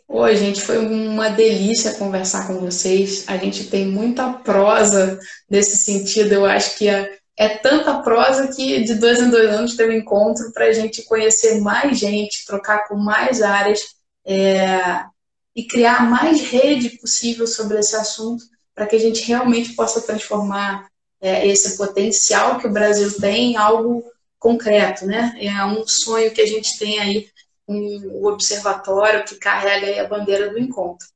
Oi, gente, foi uma delícia conversar com vocês. A gente tem muita prosa nesse sentido, eu acho que é tanta prosa que de 2 em 2 anos tem um encontro para a gente conhecer mais gente, trocar com mais áreas e criar a mais rede possível sobre esse assunto para que a gente realmente possa transformar esse potencial que o Brasil tem em algo concreto, né? É um sonho que a gente tem aí, o observatório que carrega aí a bandeira do encontro.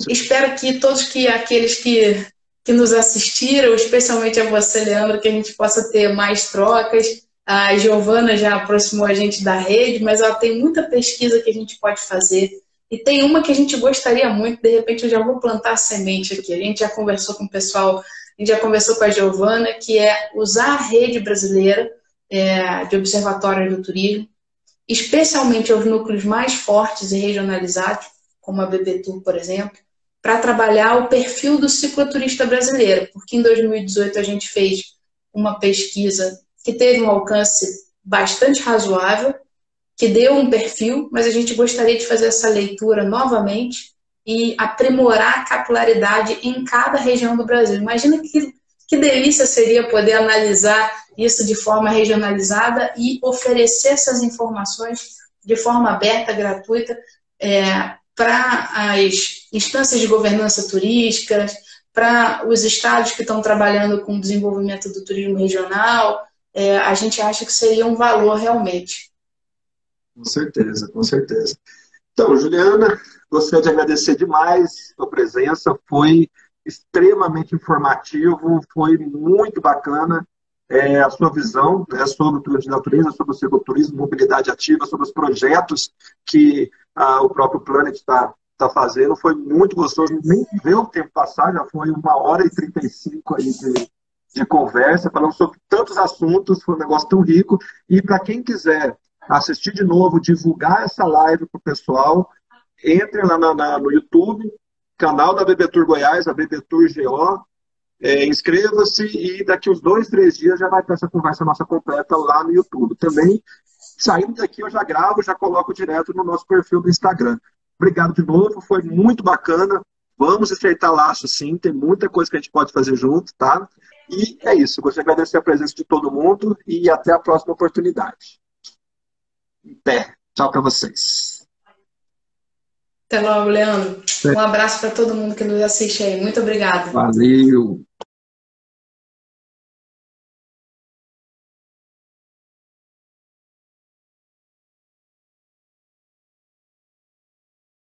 Espero que aqueles que nos assistiram, especialmente a você, Leandro, que a gente possa ter mais trocas. A Giovana já aproximou a gente da rede, mas ela tem muita pesquisa que a gente pode fazer. E tem uma que a gente gostaria muito, de repente eu já vou plantar a semente aqui. A gente já conversou com o pessoal, a gente já conversou com a Giovana, que é usar a rede brasileira de observatório do turismo, especialmente aos núcleos mais fortes e regionalizados, como a BBTur, por exemplo, para trabalhar o perfil do cicloturista brasileiro, porque em 2018 a gente fez uma pesquisa que teve um alcance bastante razoável, que deu um perfil, mas a gente gostaria de fazer essa leitura novamente e aprimorar a capilaridade em cada região do Brasil. Imagina que delícia seria poder analisar isso de forma regionalizada e oferecer essas informações de forma aberta, gratuita, para as instâncias de governança turística, para os estados que estão trabalhando com o desenvolvimento do turismo regional. A gente acha que seria um valor realmente. Com certeza, com certeza. Então, Juliana, gostaria de agradecer demais a sua presença, foi extremamente informativo, foi muito bacana. a sua visão, né, sobre o turismo de natureza, sobre o cicloturismo, mobilidade ativa, sobre os projetos que o próprio Planet está fazendo. Foi muito gostoso, nem ver o tempo passar, já foi 1h35 aí de conversa, falando sobre tantos assuntos, foi um negócio tão rico. E para quem quiser assistir de novo, divulgar essa live para o pessoal, entre lá no YouTube, canal da BB Tour Goiás, a BB Tour GO, inscreva-se e daqui uns 2, 3 dias já vai ter essa conversa nossa completa lá no YouTube. Também, saindo daqui, eu já gravo, já coloco direto no nosso perfil do Instagram. Obrigado de novo, foi muito bacana. Vamos estreitar laço, sim, tem muita coisa que a gente pode fazer junto, tá? E é isso, gostaria de agradecer a presença de todo mundo e até a próxima oportunidade. Até. Tchau para vocês. Até logo, Leandro. Um abraço para todo mundo que nos assiste aí. Muito obrigada. Valeu.